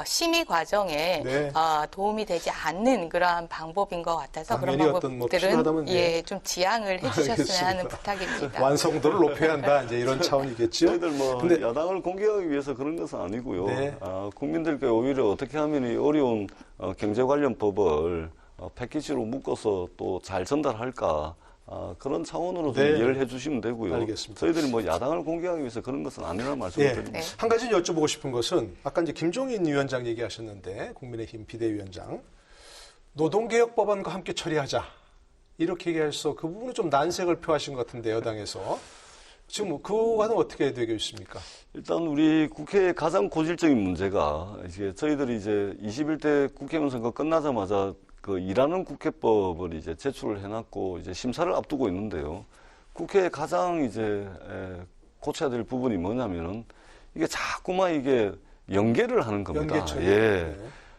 심의 과정에 네. 도움이 되지 않는 그러한 방법인 것 같아서 그런 당연히 어떤 뭐 방법들은 필요하다면 네. 좀 지양을 해주셨으면 알겠습니다. 하는 부탁입니다. 완성도를 높여야 한다. 이제 이런 차원이겠죠. 저희들 근데 야당을 공격하기 위해서 그런 것은 아니고요. 네. 국민들께 오히려 어떻게 하면 이 어려운 경제 관련 법을 패키지로 묶어서 또 잘 전달할까 그런 차원으로 좀 네. 이해를 해주시면 되고요. 알겠습니다. 저희들이 뭐 야당을 공격하기 위해서 그런 것은 아니라는 말씀을 예. 드립니다. 한 가지 여쭤보고 싶은 것은 아까 이제 김종인 위원장 얘기하셨는데 국민의힘 비대위원장 노동개혁법안과 함께 처리하자 이렇게 얘기해서 그 부분은 좀 난색을 표하신 것 같은데 여당에서 지금 그거는 어떻게 되고 있습니까? 일단 우리 국회의 가장 고질적인 문제가 이제 저희들이 이제 21대 국회의원 선거 끝나자마자 일하는 국회법을 이제 제출을 해놨고 이제 심사를 앞두고 있는데요. 국회에 가장 이제 고쳐야 될 부분이 뭐냐면은 이게 자꾸만 이게 연계를 하는 겁니다. 연계처리. 예.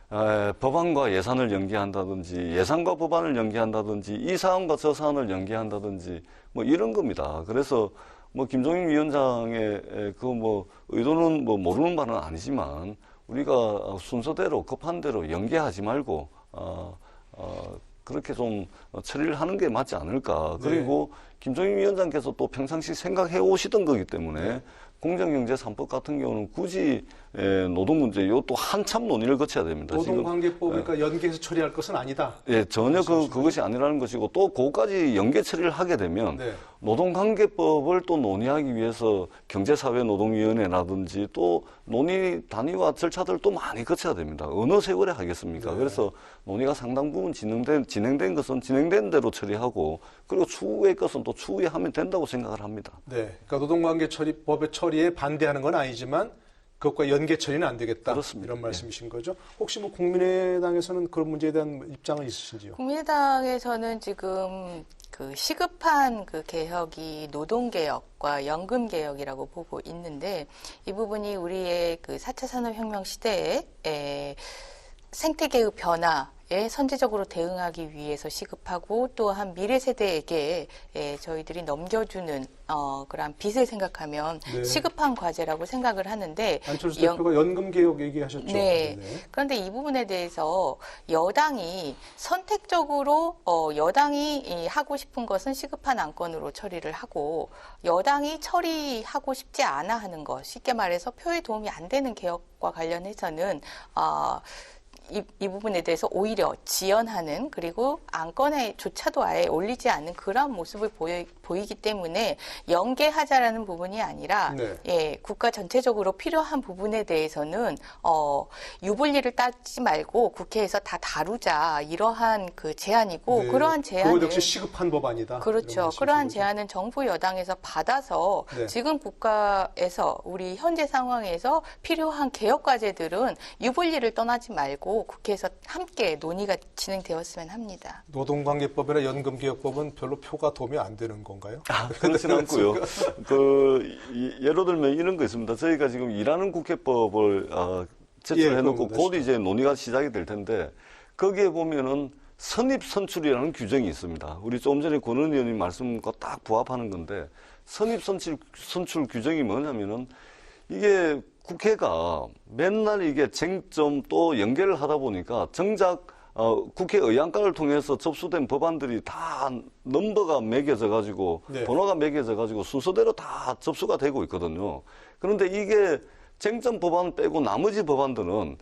네. 법안과 예산을 연계한다든지 예산과 법안을 연계한다든지 이 사안과 저 사안을 연계한다든지 뭐 이런 겁니다. 그래서 뭐 김종인 위원장의 의도는 뭐 모르는 바는 아니지만 우리가 순서대로 급한 대로 연계하지 말고 그렇게 좀 처리를 하는 게 맞지 않을까. 네. 그리고 김종인 위원장께서 또 평상시 생각해 오시던 거기 때문에 네. 공정경제 3법 같은 경우는 굳이 노동 문제 이것도 한참 논의를 거쳐야 됩니다. 노동관계법 그러니까 연계해서 처리할 것은 아니다. 예, 전혀 그것이 아니라는 것이고 또 그것까지 연계 처리를 하게 되면 네. 노동관계법을 또 논의하기 위해서 경제사회노동위원회라든지 또 논의 단위와 절차들 또 많이 거쳐야 됩니다. 어느 세월에 하겠습니까? 네. 그래서 논의가 상당 부분 진행된 것은 진행된 대로 처리하고 그리고 추후의 것은 또 추후에 하면 된다고 생각을 합니다. 네. 그러니까 노동관계법의 처리에 반대하는 건 아니지만 그것과 연계 처리는 안 되겠다. 그렇습니다. 이런 말씀이신 거죠. 혹시 뭐 국민의당에서는 그런 문제에 대한 입장은 있으신지요? 국민의당에서는 지금 시급한 개혁이 노동개혁과 연금개혁이라고 보고 있는데 이 부분이 우리의 4차 산업혁명 시대에 생태계의 변화에 선제적으로 대응하기 위해서 시급하고 또한 미래 세대에게 저희들이 넘겨주는 그러한 빚을 생각하면 네. 시급한 과제라고 생각을 하는데 안철수 대표가 연금개혁 얘기하셨죠. 네. 네네. 그런데 이 부분에 대해서 여당이 선택적으로 여당이 하고 싶은 것은 시급한 안건으로 처리를 하고 여당이 처리하고 싶지 않아 하는 것, 쉽게 말해서 표에 도움이 안 되는 개혁과 관련해서는 이 부분에 대해서 오히려 지연하는 그리고 안건에조차도 아예 올리지 않는 그런 모습을 보이기 때문에 연계하자라는 부분이 아니라 네. 국가 전체적으로 필요한 부분에 대해서는 유불리를 따지지 말고 국회에서 다 다루자 이러한 제안이고 네. 그러한 제안을 그것 역시 시급한 법안이다. 그렇죠. 그러한 제안은 정부 여당에서 받아서 네. 지금 국가에서 우리 현재 상황에서 필요한 개혁 과제들은 유불리를 떠나지 말고 국회에서 함께 논의가 진행되었으면 합니다. 노동관계법이나 연금개혁법은 별로 표가 도움이 안 되는 건가요? 그렇지는 않고요. 예를 들면 이런 거 있습니다. 저희가 지금 일하는 국회법을 제출해놓고 곧 이제 논의가 시작이 될 텐데 거기에 보면은 선입 선출이라는 규정이 있습니다. 우리 조금 전에 권은 의원님 말씀과 딱 부합하는 건데 선입 선출 규정이 뭐냐면은 이게 국회가 맨날 이게 쟁점 또 연계를 하다 보니까 정작 국회 의안가를 통해서 접수된 법안들이 다 넘버가 매겨져 가지고 네. 번호가 매겨져 가지고 순서대로 다 접수가 되고 있거든요. 그런데 이게 쟁점 법안 빼고 나머지 법안들은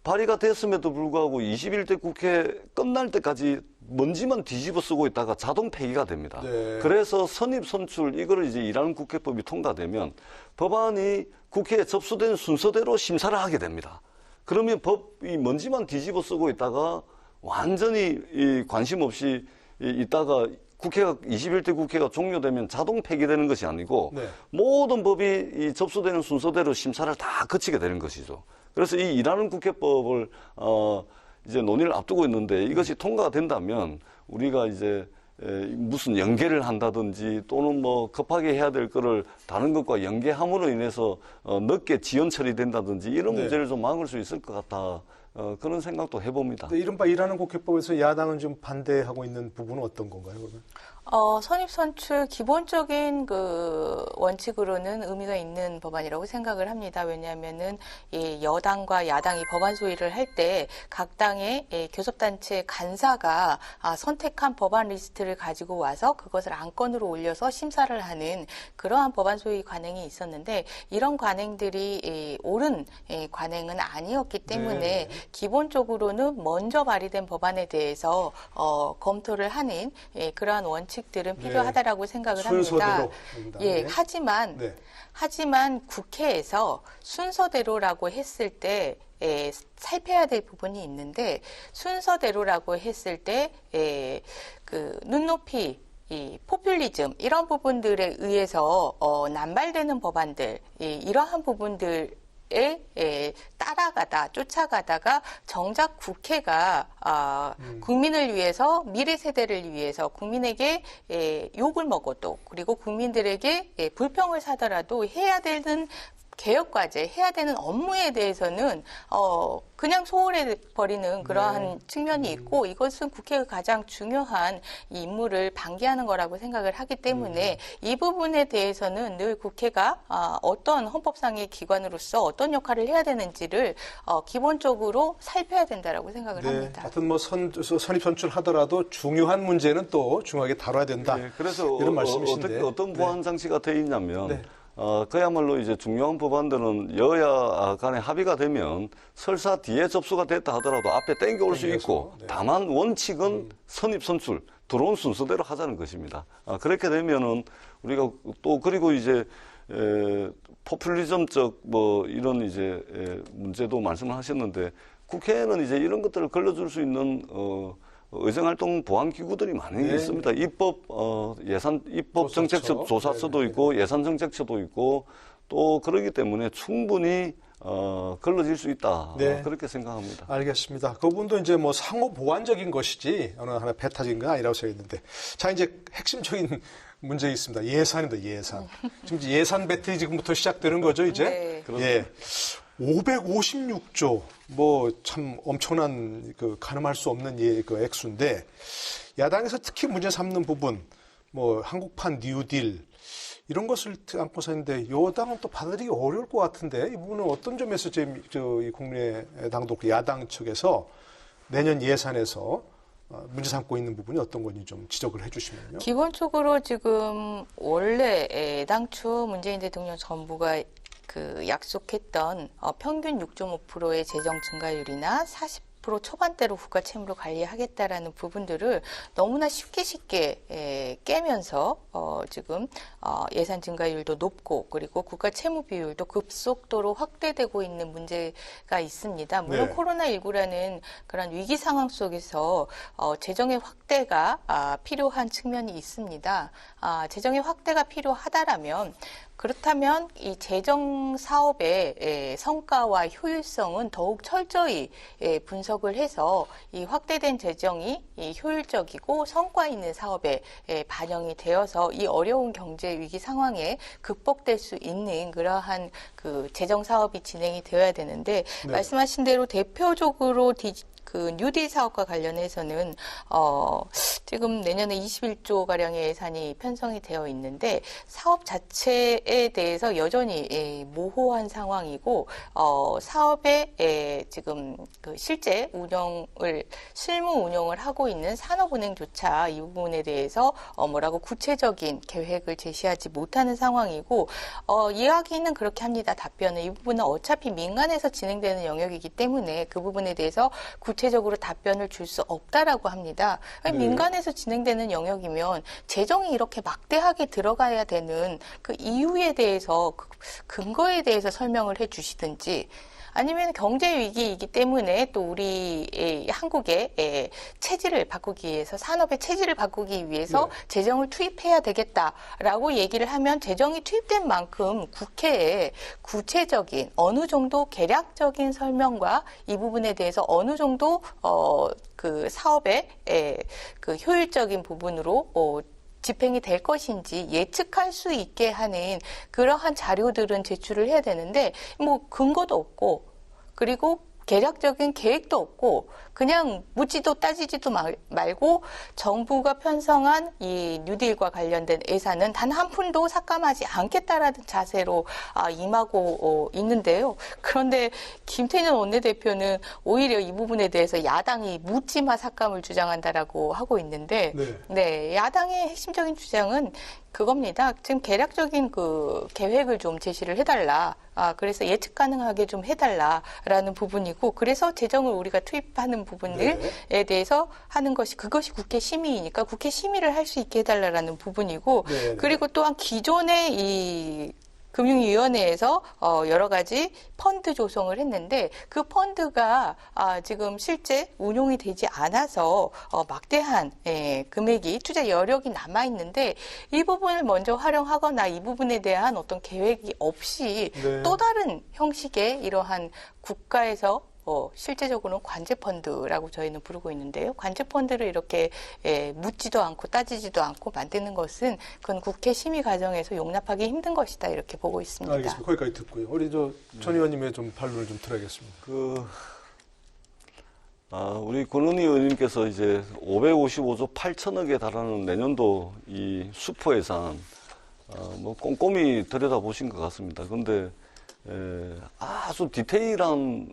발의가 됐음에도 불구하고 21대 국회 끝날 때까지 먼지만 뒤집어 쓰고 있다가 자동 폐기가 됩니다. 네. 그래서 선입 선출 이거를 이제 일하는 국회법이 통과되면 법안이 국회에 접수된 순서대로 심사를 하게 됩니다. 그러면 법이 먼지만 뒤집어 쓰고 있다가 완전히 이 관심 없이 있다가 국회가 21대 국회가 종료되면 자동 폐기되는 것이 아니고 네. 모든 법이 이 접수되는 순서대로 심사를 다 거치게 되는 것이죠. 그래서 이 일하는 국회법을 이제 논의를 앞두고 있는데 이것이 통과가 된다면 우리가 이제 무슨 연계를 한다든지 또는 뭐 급하게 해야 될 거를 다른 것과 연계함으로 인해서 늦게 지연 처리된다든지 이런 네. 문제를 좀 막을 수 있을 것 같다. 그런 생각도 해봅니다. 근데 이른바 일하는 국회법에서 야당은 좀 반대하고 있는 부분은 어떤 건가요, 그러면? 선입선출 기본적인 그 원칙으로는 의미가 있는 법안이라고 생각을 합니다. 왜냐하면은 이 여당과 야당이 법안 소위를 할 때 각 당의 교섭단체 간사가 선택한 법안 리스트를 가지고 와서 그것을 안건으로 올려서 심사를 하는 그러한 법안 소위 관행이 있었는데 이런 관행들이 옳은 관행은 아니었기 때문에 네. 기본적으로는 먼저 발의된 법안에 대해서 검토를 하는 그러한 원칙들은 네. 필요하다라고 생각을 순서대로 합니다. 된다. 예, 네. 하지만 국회에서 순서대로라고 했을 때 살펴야 될 부분이 있는데 순서대로라고 했을 때 그 눈높이 이 포퓰리즘 이런 부분들에 의해서 남발되는 법안들 이러한 부분들 따라가다 쫓아가다가 정작 국회가 국민을 위해서 미래 세대를 위해서 국민에게 욕을 먹어도 그리고 국민들에게 불평을 사더라도 해야 되는 개혁과제 해야 되는 업무에 대해서는 그냥 소홀해 버리는 그러한 측면이 있고 이것은 국회의 가장 중요한 이 임무를 방기하는 거라고 생각을 하기 때문에 이 부분에 대해서는 늘 국회가 어떤 헌법상의 기관으로서 어떤 역할을 해야 되는지를 기본적으로 살펴야 된다라고 생각을 합니다. 하여튼 뭐 선입 선출하더라도 중요한 문제는 또 중요하게 다뤄야 된다. 네, 그래서 이런 말씀이신데 어떤 보완 장치가 돼 있냐면 네. 그야말로 이제 중요한 법안들은 여야 간에 합의가 되면 설사 뒤에 접수가 됐다 하더라도 앞에 땡겨올 수 있고 네. 다만 원칙은 선입 선출 들어온 순서대로 하자는 것입니다. 그렇게 되면은 우리가 또 그리고 이제 포퓰리즘적 뭐 이런 이제 문제도 말씀을 하셨는데 국회에는 이제 이런 것들을 걸러줄 수 있는 의정활동 보완 기구들이 많이 네. 있습니다. 입법 정책처 조사처도 있고 예산 정책처도 있고 또 그러기 때문에 충분히 걸러질 수 있다. 네. 그렇게 생각합니다. 알겠습니다. 그분도 이제 뭐 상호 보완적인 것이지 어느 하나 배타적인 건 아니라고 생각했는데 자 이제 핵심적인 문제 있습니다. 예산입니다. 예산. 지금 이제 예산 배틀이 지금부터 시작되는 거죠, 이제? 네. 예. 556조 뭐 참 엄청난 그 가늠할 수 없는 그 액수인데 야당에서 특히 문제 삼는 부분 뭐 한국판 뉴딜 이런 것을 안고서 했는데 여당은 또 받아들이기 어려울 것 같은데 이 부분은 어떤 점에서 이 국민의당도 야당 측에서 내년 예산에서 문제 삼고 있는 부분이 어떤 건지 좀 지적을 해주시면요. 기본적으로 지금 원래 당초 문재인 대통령 정부가 그 약속했던 평균 6.5%의 재정 증가율이나 40% 초반대로 국가 채무를 관리하겠다라는 부분들을 너무나 쉽게 깨면서 지금 예산 증가율도 높고 그리고 국가 채무 비율도 급속도로 확대되고 있는 문제가 있습니다. 물론 네. 코로나19라는 그런 위기 상황 속에서 재정의 확대가 필요한 측면이 있습니다. 재정의 확대가 필요하다라면 그렇다면 이 재정 사업의 성과와 효율성은 더욱 철저히 분석을 해서 이 확대된 재정이 효율적이고 성과 있는 사업에 반영이 되어서 이 어려운 경제 위기 상황에 극복될 수 있는 그러한 그 재정 사업이 진행이 되어야 되는데 네. 말씀하신 대로 대표적으로 그 뉴딜 사업과 관련해서는 지금 내년에 21조 가량의 예산이 편성이 되어 있는데 사업 자체에 대해서 여전히 모호한 상황이고 사업의 지금 그 실제 실무 운영을 하고 있는 산업은행조차 이 부분에 대해서 뭐라고 구체적인 계획을 제시하지 못하는 상황이고 이야기는 그렇게 합니다. 답변은 이 부분은 어차피 민간에서 진행되는 영역이기 때문에 그 부분에 대해서 구체적으로 답변을 줄 수 없다라고 합니다. 민간에서 진행되는 영역이면 재정이 이렇게 막대하게 들어가야 되는 그 이유에 대해서 그 근거에 대해서 설명을 해주시든지 아니면 경제 위기이기 때문에 또 우리 한국의 체질을 바꾸기 위해서 산업의 체질을 바꾸기 위해서 재정을 투입해야 되겠다라고 얘기를 하면 재정이 투입된 만큼 국회에 구체적인 어느 정도 계략적인 설명과 이 부분에 대해서 어느 정도 그 사업의 그 효율적인 부분으로 집행이 될 것인지 예측할 수 있게 하는 그러한 자료들은 제출을 해야 되는데 뭐 근거도 없고 그리고 계략적인 계획도 없고 그냥 묻지도 따지지도 말고 정부가 편성한 이 뉴딜과 관련된 예산은 단 한 푼도 삭감하지 않겠다라는 자세로 임하고 있는데요. 그런데 김태년 원내대표는 오히려 이 부분에 대해서 야당이 묻지마 삭감을 주장한다라고 하고 있는데 네, 야당의 핵심적인 주장은 그겁니다. 지금 계략적인 그 계획을 좀 제시를 해달라. 그래서 예측 가능하게 좀 해달라라는 부분이고, 그래서 재정을 우리가 투입하는 부분들에 대해서 하는 것이 그것이 국회 심의이니까 국회 심의를 할 수 있게 해달라라는 부분이고, 그리고 또한 기존의 이 금융위원회에서 여러 가지 펀드 조성을 했는데 그 펀드가 지금 실제 운용이 되지 않아서 막대한 금액이 투자 여력이 남아 있는데 이 부분을 먼저 활용하거나 이 부분에 대한 어떤 계획이 없이 또 다른 형식의 이러한 국가에서 실제적으로는 관제펀드라고 저희는 부르고 있는데요. 관제펀드를 이렇게 묻지도 않고 따지지도 않고 만드는 것은 그건 국회 심의 과정에서 용납하기 힘든 것이다 이렇게 보고 있습니다. 알겠습니다. 거기까지 듣고요. 우리 전 의원님의 좀 반론을 좀 들어야겠습니다. 우리 권은희 의원님께서 이제 555조 8천억에 달하는 내년도 이 슈퍼 예산 뭐 꼼꼼히 들여다보신 것 같습니다. 그런데 아주 디테일한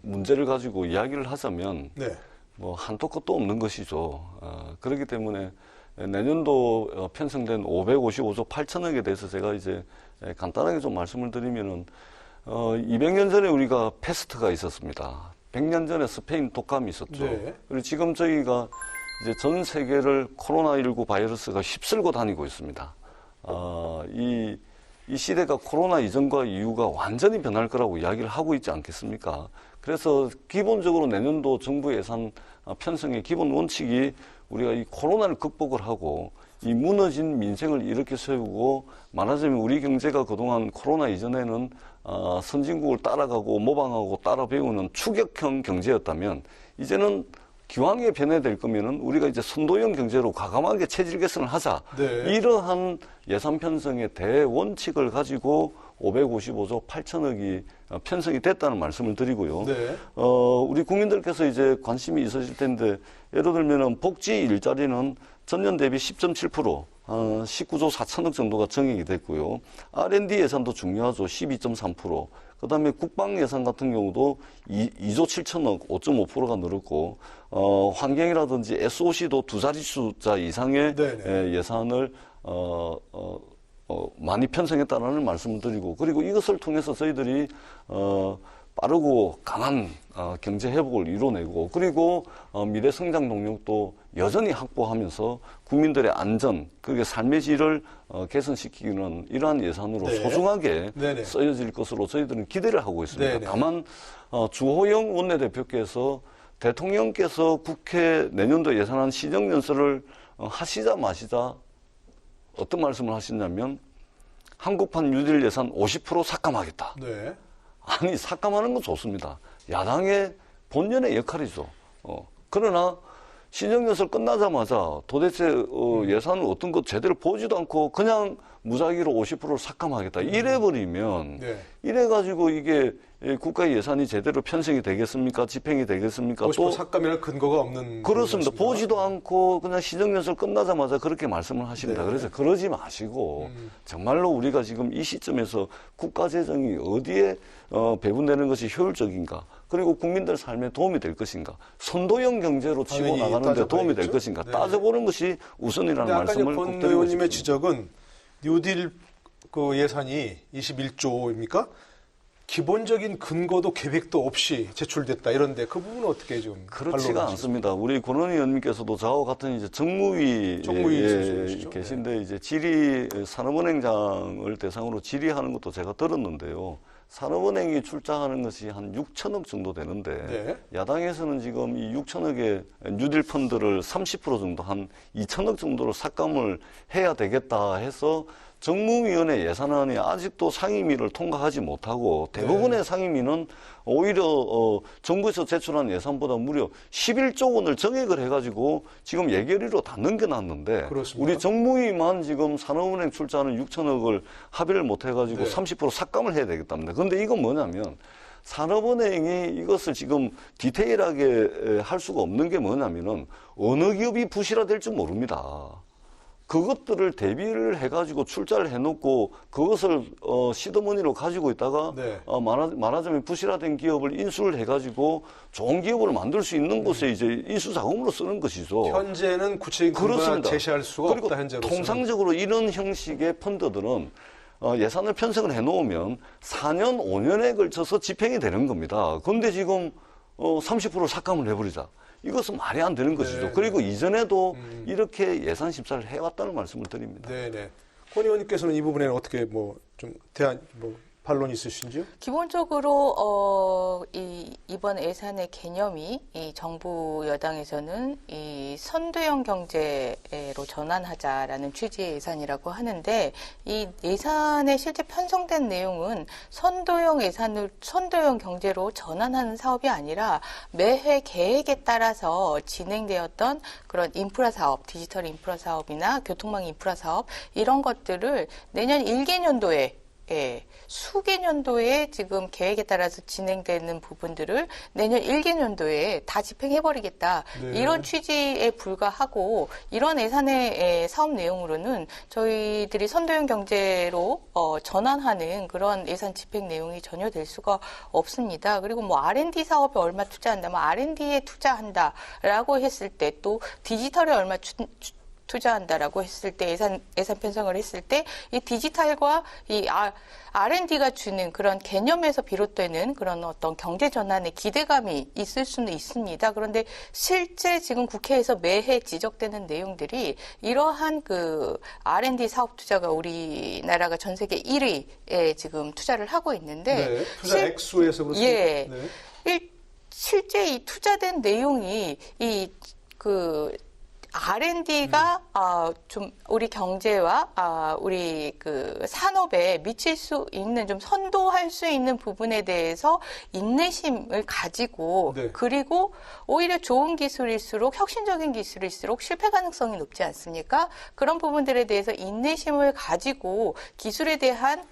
문제를 가지고 이야기를 하자면 뭐 한도 끝도 없는 것이죠. 그렇기 때문에 내년도 편성된 555조 8천억에 대해서 제가 이제 간단하게 좀 말씀을 드리면은 200년 전에 우리가 패스트가 있었습니다. 100년 전에 스페인 독감이 있었죠. 그리고 지금 저희가 이제 전 세계를 코로나19 바이러스가 휩쓸고 다니고 있습니다. 이 시대가 코로나 이전과 이후가 완전히 변할 거라고 이야기를 하고 있지 않겠습니까? 그래서 기본적으로 내년도 정부 예산 편성의 기본 원칙이 우리가 이 코로나를 극복을 하고 이 무너진 민생을 일으켜 세우고, 말하자면 우리 경제가 그동안 코로나 이전에는 선진국을 따라가고 모방하고 따라 배우는 추격형 경제였다면 이제는 기왕에 변해될 거면은 우리가 이제 선도형 경제로 과감하게 체질 개선을 하자. 이러한 예산 편성의 대원칙을 가지고 555조 8천억이 편성이 됐다는 말씀을 드리고요. 우리 국민들께서 이제 관심이 있으실 텐데, 예를 들면은 복지 일자리는 전년 대비 10.7%, 19조 4천억 정도가 정액이 됐고요. R&D 예산도 중요하죠. 12.3%. 그 다음에 국방 예산 같은 경우도 2조 7천억, 5.5%가 늘었고, 환경이라든지 SOC도 두 자리 숫자 이상의 예산을, 많이 편성했다는 말씀을 드리고, 그리고 이것을 통해서 저희들이, 빠르고 강한 경제 회복을 이뤄내고, 그리고 미래 성장 동력도 여전히 확보하면서 국민들의 안전, 그게 삶의 질을 개선시키는 이러한 예산으로 소중하게 쓰여질 것으로 저희들은 기대를 하고 있습니다. 다만 주호영 원내대표께서 대통령께서 국회 내년도 예산안 시정연설을 하시자 마시자 어떤 말씀을 하시냐면 한국판 뉴딜 예산 50% 삭감하겠다. 아니, 삭감하는 건 좋습니다. 야당의 본연의 역할이죠. 그러나 시정연설 끝나자마자 도대체 예산을 어떤 것 제대로 보지도 않고 그냥 무작위로 50%를 삭감하겠다. 이래버리면 네. 이래가지고 이게 국가 예산이 제대로 편성이 되겠습니까? 집행이 되겠습니까? 50% 삭감이라는 근거가 없는. 그렇습니다. 거였습니다. 보지도 않고 그냥 시정연설 끝나자마자 그렇게 말씀을 하십니다. 네. 그래서 그러지 마시고 정말로 우리가 지금 이 시점에서 국가 재정이 어디에 배분되는 것이 효율적인가? 그리고 국민들 삶에 도움이 될 것인가? 선도형 경제로 치고 당연히 나가는데 도움이 될 따져봐야겠죠. 것인가? 네. 따져보는 것이 우선이라는 근데 아까 이제 말씀을 꼭 권 드리고 의원님의 싶습니다. 지적은 뉴딜 그 예산이 21조입니까? 기본적인 근거도 계획도 없이 제출됐다 이런데 그 부분은 어떻게 좀 그렇지가 반론하시죠? 않습니다. 우리 권은희 의원님께서도 저와 같은 이제 정무위 있으시죠? 계신데 이제 질의 산업은행장을 대상으로 질의하는 것도 제가 들었는데요. 산업은행이 출자하는 것이 한 6천억 정도 되는데 네. 야당에서는 지금 이 6천억의 뉴딜 펀드를 30% 정도 한 2천억 정도로 삭감을 해야 되겠다 해서 정무위원회 예산안이 아직도 상임위를 통과하지 못하고 대부분의 상임위는 오히려 정부에서 제출한 예산보다 무려 11조 원을 정액을 해가지고 지금 예결위로 다 넘겨놨는데 그렇습니까? 우리 정무위만 지금 산업은행 출자하는 6천억을 합의를 못해가지고 네. 30% 삭감을 해야 되겠답니다. 그런데 이건 뭐냐면 산업은행이 이것을 지금 디테일하게 할 수가 없는 게 뭐냐면은 어느 기업이 부실화될 줄 모릅니다. 그것들을 대비를 해가지고 출자를 해놓고 그것을 시드머니로 가지고 있다가 네. 말하자면 부실화된 기업을 인수를 해가지고 좋은 기업을 만들 수 있는 곳에 이제 인수 자금으로 쓰는 것이죠. 현재는 구체적인 근거를 그렇습니다. 제시할 수가 그리고 없다 현재로서는. 통상적으로 이런 형식의 펀드들은 예산을 편성을 해놓으면 4년, 5년에 걸쳐서 집행이 되는 겁니다. 그런데 지금 30% 삭감을 해버리자. 이것은 말이 안 되는 것이죠. 네, 그리고 이전에도 이렇게 예산 심사를 해왔다는 말씀을 드립니다. 네네. 권 의원님께서는 이 부분에는 어떻게 좀 대안 반론이 있으신지요? 기본적으로 이번 예산의 개념이 이 정부 여당에서는 이 선도형 경제로 전환하자라는 취지의 예산이라고 하는데 이 예산에 실제 편성된 내용은 선도형 경제로 전환하는 사업이 아니라 매해 계획에 따라서 진행되었던 그런 인프라 사업, 디지털 인프라 사업이나 교통망 인프라 사업 이런 것들을 내년 1개년도에 수개년도에 지금 계획에 따라서 진행되는 부분들을 내년 1개년도에 다 집행해버리겠다. 네. 이런 취지에 불과하고 이런 예산의 사업 내용으로는 저희들이 선도형 경제로 전환하는 그런 예산 집행 내용이 전혀 될 수가 없습니다. 그리고 뭐 R&D 사업에 얼마 투자한다, 뭐 R&D에 투자한다라고 했을 때 또 디지털에 얼마 투자한다라고 했을 때 예산 편성을 했을 때 이 디지털과 이 R&D가 주는 그런 개념에서 비롯되는 그런 어떤 경제 전환의 기대감이 있을 수는 있습니다. 그런데 실제 지금 국회에서 매해 지적되는 내용들이 이러한 그 R&D 사업 투자가 우리나라가 전 세계 1위에 지금 투자를 하고 있는데 네. 투자 액수에서 그렇습니까? 예. 네. 실제 이 투자된 내용이 R&D가 좀 우리 경제와 우리 그 산업에 미칠 수 있는 좀 선도할 수 있는 부분에 대해서 인내심을 가지고 네. 그리고 오히려 좋은 기술일수록 혁신적인 기술일수록 실패 가능성이 높지 않습니까? 그런 부분들에 대해서 인내심을 가지고 기술에 대한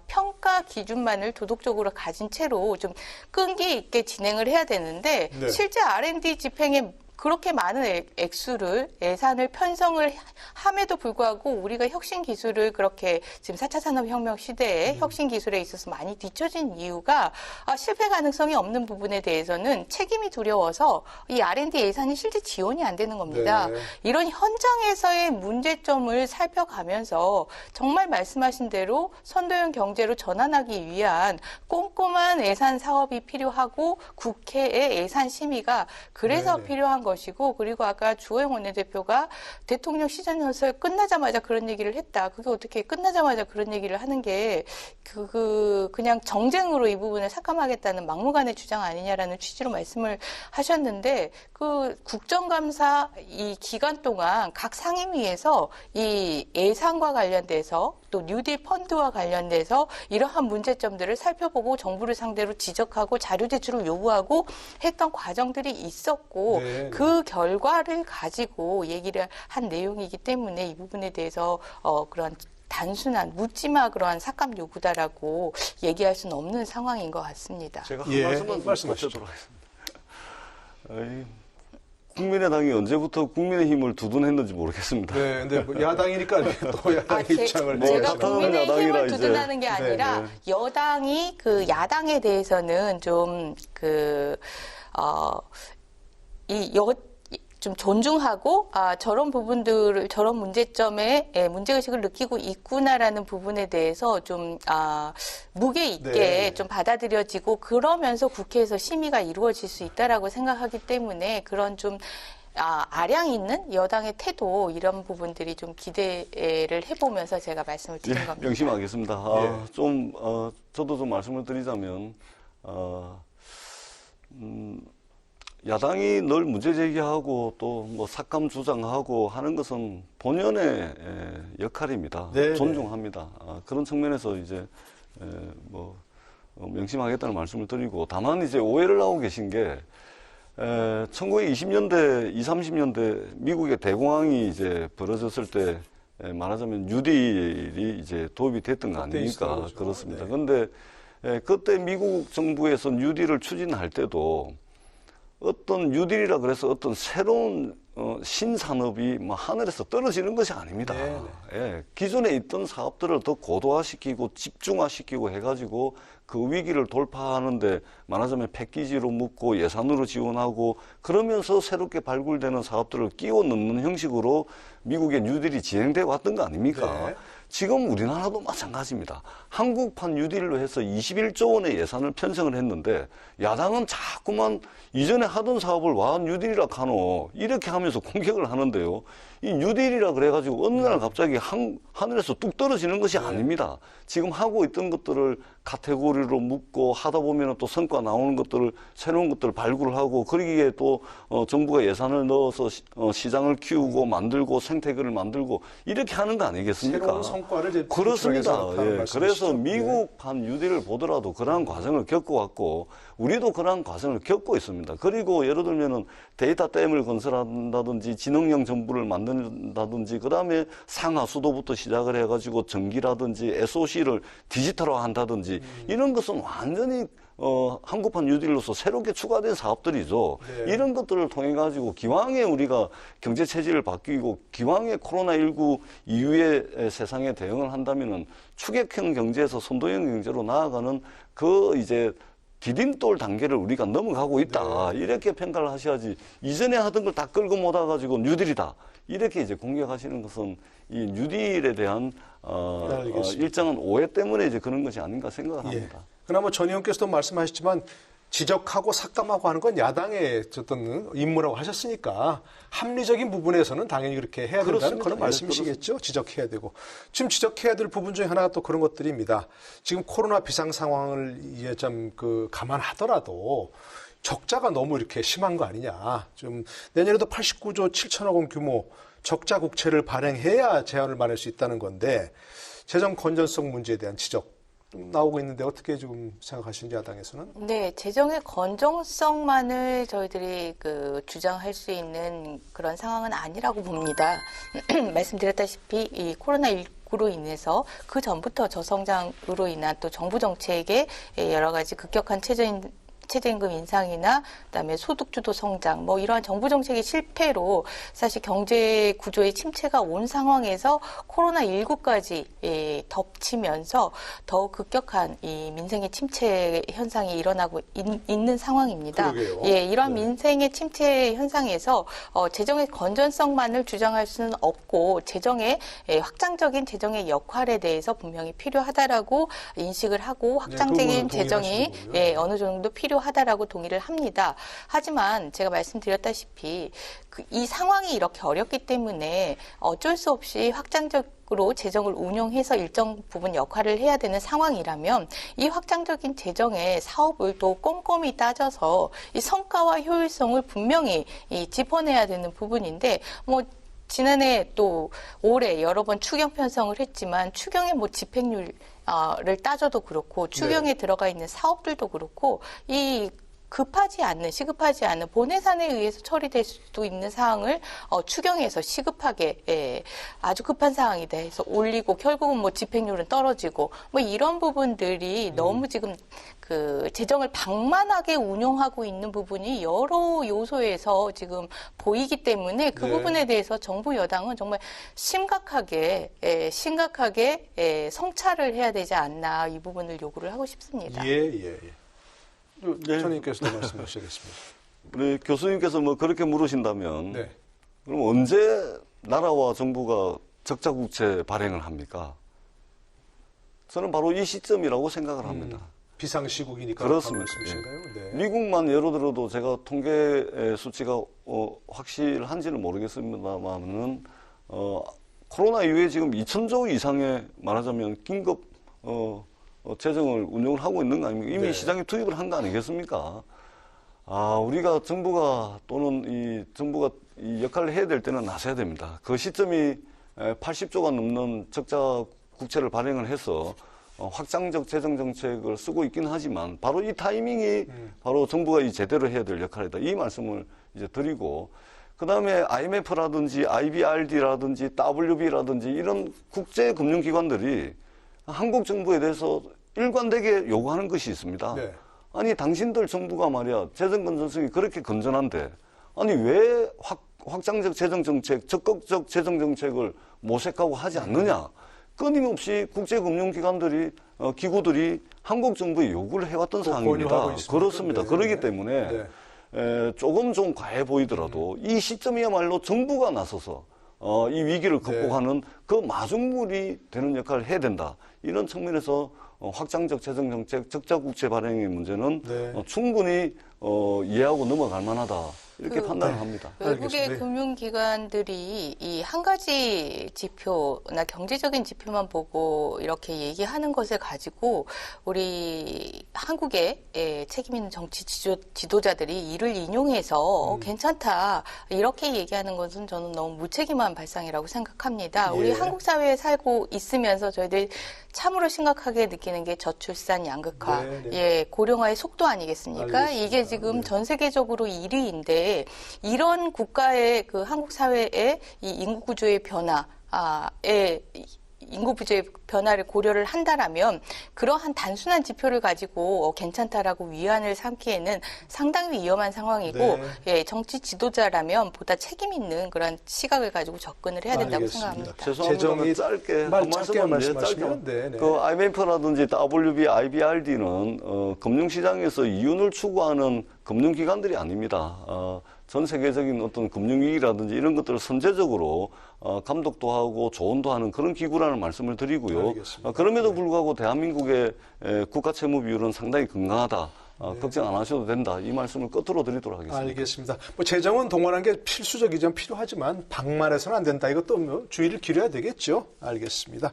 평가 기준만을 도덕적으로 가진 채로 좀 끈기 있게 진행을 해야 되는데 네. 실제 R&D 집행에 그렇게 많은 액수를 예산을 편성을 함에도 불구하고 우리가 혁신 기술을 그렇게 지금 4차 산업혁명 시대에 혁신 기술에 있어서 많이 뒤처진 이유가 실패 가능성이 없는 부분에 대해서는 책임이 두려워서 이 R&D 예산이 실제 지원이 안 되는 겁니다. 네. 이런 현장에서의 문제점을 살펴가면서 정말 말씀하신 대로 선도형 경제로 전환하기 위한 꼼꼼한 예산 사업이 필요하고 국회의 예산 심의가 그래서 네네. 필요한 것이고 그리고 아까 주호영 원내대표가 대통령 시정연설 끝나자마자 그런 얘기를 했다. 그게 어떻게 끝나자마자 그런 얘기를 하는 게 그냥 정쟁으로 이 부분을 삭감하겠다는 막무가내 주장 아니냐라는 취지로 말씀을 하셨는데 그 국정감사 이 기간 동안 각 상임위에서 이 예산과 관련돼서 또 뉴딜 펀드와 관련돼서 이러한 문제점들을 살펴보고 정부를 상대로 지적하고 자료 제출을 요구하고 했던 과정들이 있었고 네. 그 결과를 가지고 얘기를 한 내용이기 때문에 이 부분에 대해서 그런 단순한 묻지마 그러한 삭감 요구다라고 얘기할 수는 없는 상황인 것 같습니다. 제가 한 예, 말씀만 말씀하시죠. 보태도록 하겠습니다. 국민의당이 언제부터 국민의힘을 두둔했는지 모르겠습니다. 네, 근데 뭐 야당이니까 또 야당의 입장을 제가 뭐 국민의힘을 야당이라 이제. 두둔하는 게 아니라 네. 여당이 그 야당에 대해서는 좀 존중하고 저런 부분들을 저런 문제점에 문제의식을 느끼고 있구나라는 부분에 대해서 좀 무게 있게 네. 좀 받아들여지고 그러면서 국회에서 심의가 이루어질 수 있다라고 생각하기 때문에 그런 좀 아량 있는 여당의 태도 이런 부분들이 좀 기대를 해보면서 제가 말씀을 드린 겁니다. 명심하겠습니다. 저도 좀 말씀을 드리자면 야당이 늘 문제 제기하고 또 뭐 삭감 주장하고 하는 것은 본연의 역할입니다. 네, 존중합니다. 그런 측면에서 이제 명심하겠다는 말씀을 드리고 다만 이제 오해를 하고 계신 게 1920년대, 30년대 미국의 대공황이 이제 벌어졌을 때 말하자면 뉴딜이 이제 도입이 됐던 거 아닙니까? 그렇죠. 그렇습니다. 네. 그런데 그때 미국 정부에서 뉴딜을 추진할 때도 어떤 뉴딜이라 그래서 어떤 새로운 신산업이 뭐 하늘에서 떨어지는 것이 아닙니다. 네, 예, 기존에 있던 사업들을 더 고도화시키고 집중화시키고 해가지고 그 위기를 돌파하는데 말하자면 패키지로 묶고 예산으로 지원하고 그러면서 새롭게 발굴되는 사업들을 끼워 넣는 형식으로 미국의 뉴딜이 진행돼 왔던 거 아닙니까? 네. 지금 우리나라도 마찬가지입니다. 한국판 뉴딜로 해서 21조 원의 예산을 편성을 했는데 야당은 자꾸만 이전에 하던 사업을 와 뉴딜이라 하노 이렇게 하면서 공격을 하는데요. 이 뉴딜이라 그래가지고 어느 날 갑자기 하늘에서 뚝 떨어지는 것이 아닙니다. 지금 하고 있던 것들을 카테고리로 묶고 하다 보면 또 성과 나오는 것들을 새로운 것들을 발굴을 하고 거기에 또 정부가 예산을 넣어서 시장을 키우고 만들고 생태계를 만들고 이렇게 하는 거 아니겠습니까? 새로운 성과를 이제 그렇습니다. 도출해서 예. 말씀이시죠? 그래서 네. 미국판 뉴딜을 보더라도 그러한 과정을 겪어왔고 우리도 그러한 과정을 겪고 있습니다. 그리고 예를 들면은 데이터 댐을 건설한다든지 지능형 정부를 만든다든지 그다음에 상하 수도부터 시작을 해가지고 전기라든지 SOC를 디지털화 한다든지 이런 것은 완전히 한국판 뉴딜로서 새롭게 추가된 사업들이죠. 네. 이런 것들을 통해 가지고 기왕에 우리가 경제 체질을 바뀌고 기왕에 코로나19 이후에 세상에 대응을 한다면은 추격형 경제에서 선도형 경제로 나아가는 그 이제 디딤돌 단계를 우리가 넘어가고 있다. 이렇게 평가를 하셔야지 이전에 하던 걸 다 끌고 못 와가지고 뉴딜이다. 이렇게 이제 공격하시는 것은 이 뉴딜에 대한 일정한 오해 때문에 이제 그런 것이 아닌가 생각을 합니다. 그나마 전 의원께서도 말씀하셨지만 지적하고 삭감하고 하는 건 야당의 어떤 임무라고 하셨으니까 합리적인 부분에서는 당연히 그렇게 해야 된다는 그렇습니다. 그런 예, 말씀이시겠죠. 지적해야 되고. 지금 지적해야 될 부분 중에 하나가 또 그런 것들입니다. 지금 코로나 비상 상황을 이제 좀 감안하더라도 적자가 너무 이렇게 심한 거 아니냐. 좀 내년에도 89조 7천억 원 규모 적자 국채를 발행해야 제한을 만들 수 있다는 건데 재정 건전성 문제에 대한 지적 나오고 있는데 어떻게 지금 생각하시는지 야당에서는? 네, 재정의 건정성만을 저희들이 주장할 수 있는 그런 상황은 아니라고 봅니다. 말씀드렸다시피 이 코로나19로 인해서 그 전부터 저성장으로 인한 또 정부 정책의 여러 가지 급격한 최저임금 인상이나 그다음에 소득주도 성장 뭐 이러한 정부 정책의 실패로 사실 경제 구조의 침체가 온 상황에서 코로나19까지 덮치면서 더욱 급격한 이 민생의 침체 현상이 일어나고 있는 상황입니다. 그러게요. 예, 이러한 민생의 침체 현상에서 재정의 건전성만을 주장할 수는 없고 재정의 확장적인 재정의 역할에 대해서 분명히 필요하다라고 인식을 하고 확장적인 그 부분은 재정이 동의하시는군요. 어느 정도 필요하다라고 동의를 합니다. 하지만 제가 말씀드렸다시피 이 상황이 이렇게 어렵기 때문에 어쩔 수 없이 확장적으로 재정을 운용해서 일정 부분 역할을 해야 되는 상황이라면 이 확장적인 재정의 사업을 또 꼼꼼히 따져서 이 성과와 효율성을 분명히 짚어내야 되는 부분인데 지난해 또 올해 여러 번 추경 편성을 했지만 추경의 뭐 집행률을 따져도 그렇고 추경에 들어가 있는 사업들도 그렇고 이 시급하지 않는 본 예산에 의해서 처리될 수도 있는 사항을 추경에서 시급하게 아주 급한 상황이다 해서 올리고 결국은 뭐 집행률은 떨어지고 뭐 이런 부분들이 너무 지금 그 재정을 방만하게 운용하고 있는 부분이 여러 요소에서 지금 보이기 때문에 그 부분에 대해서 정부 여당은 정말 심각하게 성찰을 해야 되지 않나 이 부분을 요구를 하고 싶습니다. 교수님께서도 말씀하시겠습니다. 우리 교수님께서 뭐 그렇게 물으신다면 네. 그럼 언제 나라와 정부가 적자 국채 발행을 합니까? 저는 바로 이 시점이라고 생각을 합니다. 비상시국이니까 그렇습니다. 말씀이신가요? 네. 미국만 예로 들어도 제가 통계 수치가 확실한지는 모르겠습니다만은 코로나 이후에 지금 2,000조 이상의 말하자면 긴급 재정을 운영을 하고 있는 거 아닙니까? 이미 시장에 투입을 한 거 아니겠습니까? 우리가 정부가 또는 정부가 이 역할을 해야 될 때는 나서야 됩니다. 그 시점이 80조가 넘는 적자 국채를 발행을 해서 확장적 재정 정책을 쓰고 있긴 하지만 바로 이 타이밍이 바로 정부가 이 제대로 해야 될 역할이다. 이 말씀을 이제 드리고 그다음에 IMF라든지 IBRD라든지 WB라든지 이런 국제 금융기관들이 한국 정부에 대해서 일관되게 요구하는 것이 있습니다. 네. 아니 당신들 정부가 말이야 재정 건전성이 그렇게 건전한데 아니 왜 확장적 재정 정책, 적극적 재정 정책을 모색하고 하지 않느냐? 끊임없이 국제금융기관들이 기구들이 한국 정부에 요구를 해왔던 사항입니다. 그렇습니다. 네. 그렇기 때문에 조금 좀 과해 보이더라도 이 시점이야말로 정부가 나서서 이 위기를 극복하는 그 마중물이 되는 역할을 해야 된다. 이런 측면에서 확장적 재정 정책, 적자 국채 발행의 문제는 충분히 이해하고 넘어갈 만하다. 이렇게 판단을 합니다. 외국의 알겠습니다. 금융기관들이 이 한 가지 지표나 경제적인 지표만 보고 이렇게 얘기하는 것을 가지고 우리 한국의 책임 있는 정치 지도자들이 이를 인용해서 괜찮다 이렇게 얘기하는 것은 저는 너무 무책임한 발상이라고 생각합니다. 우리 한국 사회에 살고 있으면서 저희들 참으로 심각하게 느끼는 게 저출산 양극화, 고령화의 속도 아니겠습니까? 알겠습니다. 이게 지금 전 세계적으로 1위인데 이런 국가의 그 한국 사회의 이 인구 구조의 변화를 고려를 한다라면 그러한 단순한 지표를 가지고 괜찮다라고 위안을 삼기에는 상당히 위험한 상황이고 정치 지도자라면 보다 책임 있는 그런 시각을 가지고 접근을 해야 된다고 생각합니다. 죄송합니다. 짧게 말씀하시면 그 IMF라든지 WB, IBRD는 금융시장에서 이윤을 추구하는 금융기관들이 아닙니다. 전 세계적인 어떤 금융위기라든지 이런 것들을 선제적으로 감독도 하고 조언도 하는 그런 기구라는 말씀을 드리고요. 그럼에도 불구하고 대한민국의 국가 채무 비율은 상당히 건강하다. 걱정 안 하셔도 된다. 이 말씀을 끝으로 드리도록 하겠습니다. 알겠습니다. 뭐 재정은 동원하는 게 필수적이지만 필요하지만 방만해서는 안 된다. 이것도 뭐 주의를 기울여야 되겠죠. 알겠습니다.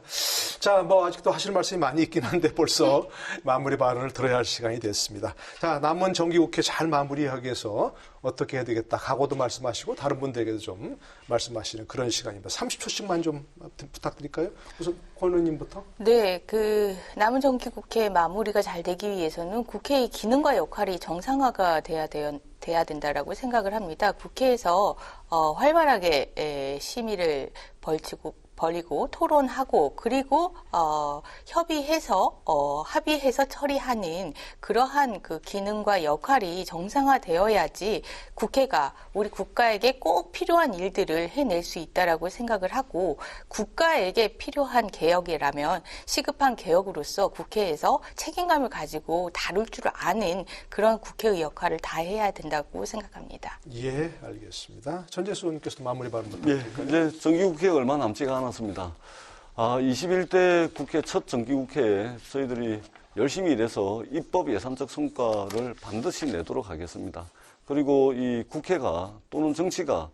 자, 뭐 아직도 하실 말씀이 많이 있긴 한데 벌써 마무리 발언을 들어야 할 시간이 됐습니다. 자, 남은 정기국회 잘 마무리하기 위해서 어떻게 해야 되겠다. 각오도 말씀하시고 다른 분들에게도 좀 말씀하시는 그런 시간입니다. 30초씩만 좀 부탁드릴까요? 우선 권 의원님부터. 네, 그 남은 정기국회 마무리가 잘 되기 위해서는 국회의 기능과 역할이 정상화가 돼야 된다라고 생각을 합니다. 국회에서 활발하게 심의를 벌이고 토론하고 그리고 협의해서 합의해서 처리하는 그러한 그 기능과 역할이 정상화되어야지 국회가 우리 국가에게 꼭 필요한 일들을 해낼 수 있다라고 생각을 하고 국가에게 필요한 개혁이라면 시급한 개혁으로서 국회에서 책임감을 가지고 다룰 줄 아는 그런 국회의 역할을 다 해야 된다고 생각합니다. 예, 알겠습니다. 전재수 의원님께서 마무리 발언 부탁드릴까요? 이제 정기국회가 얼마 남지가 않았습니다. 21대 국회 첫 정기국회에 저희들이 열심히 일해서 입법 예산적 성과를 반드시 내도록 하겠습니다. 그리고 이 국회가 또는 정치가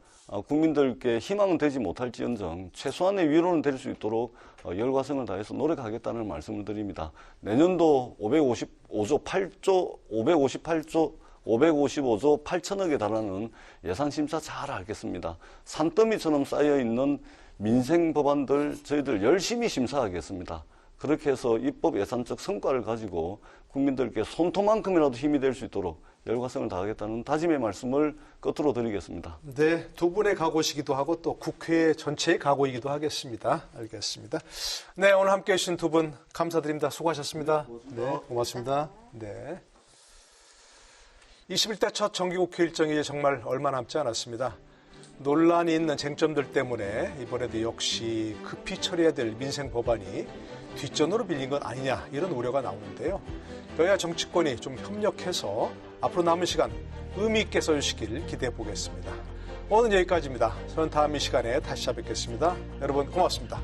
국민들께 희망은 되지 못할지언정 최소한의 위로는 될 수 있도록 열과성을 다해서 노력하겠다는 말씀을 드립니다. 내년도 558조 555조 8천억에 달하는 예산 심사 잘 알겠습니다. 산더미처럼 쌓여있는 민생 법안들 저희들 열심히 심사하겠습니다. 그렇게 해서 입법 예산적 성과를 가지고 국민들께 손톱만큼이라도 힘이 될 수 있도록 열과성을 다하겠다는 다짐의 말씀을 끝으로 드리겠습니다. 네, 두 분의 각오시기도 하고 또 국회 전체의 각오이기도 하겠습니다. 알겠습니다. 네, 오늘 함께해 주신 두 분 감사드립니다. 수고하셨습니다. 네, 고맙습니다. 네. 21대 첫 정기국회 일정이 정말 얼마 남지 않았습니다. 논란이 있는 쟁점들 때문에 이번에도 역시 급히 처리해야 될 민생 법안이 뒷전으로 밀린 건 아니냐 이런 우려가 나오는데요. 여야 정치권이 좀 협력해서 앞으로 남은 시간 의미 있게 써주시길 기대해 보겠습니다. 오늘 여기까지입니다. 저는 다음 이 시간에 다시 찾아뵙겠습니다. 여러분 고맙습니다.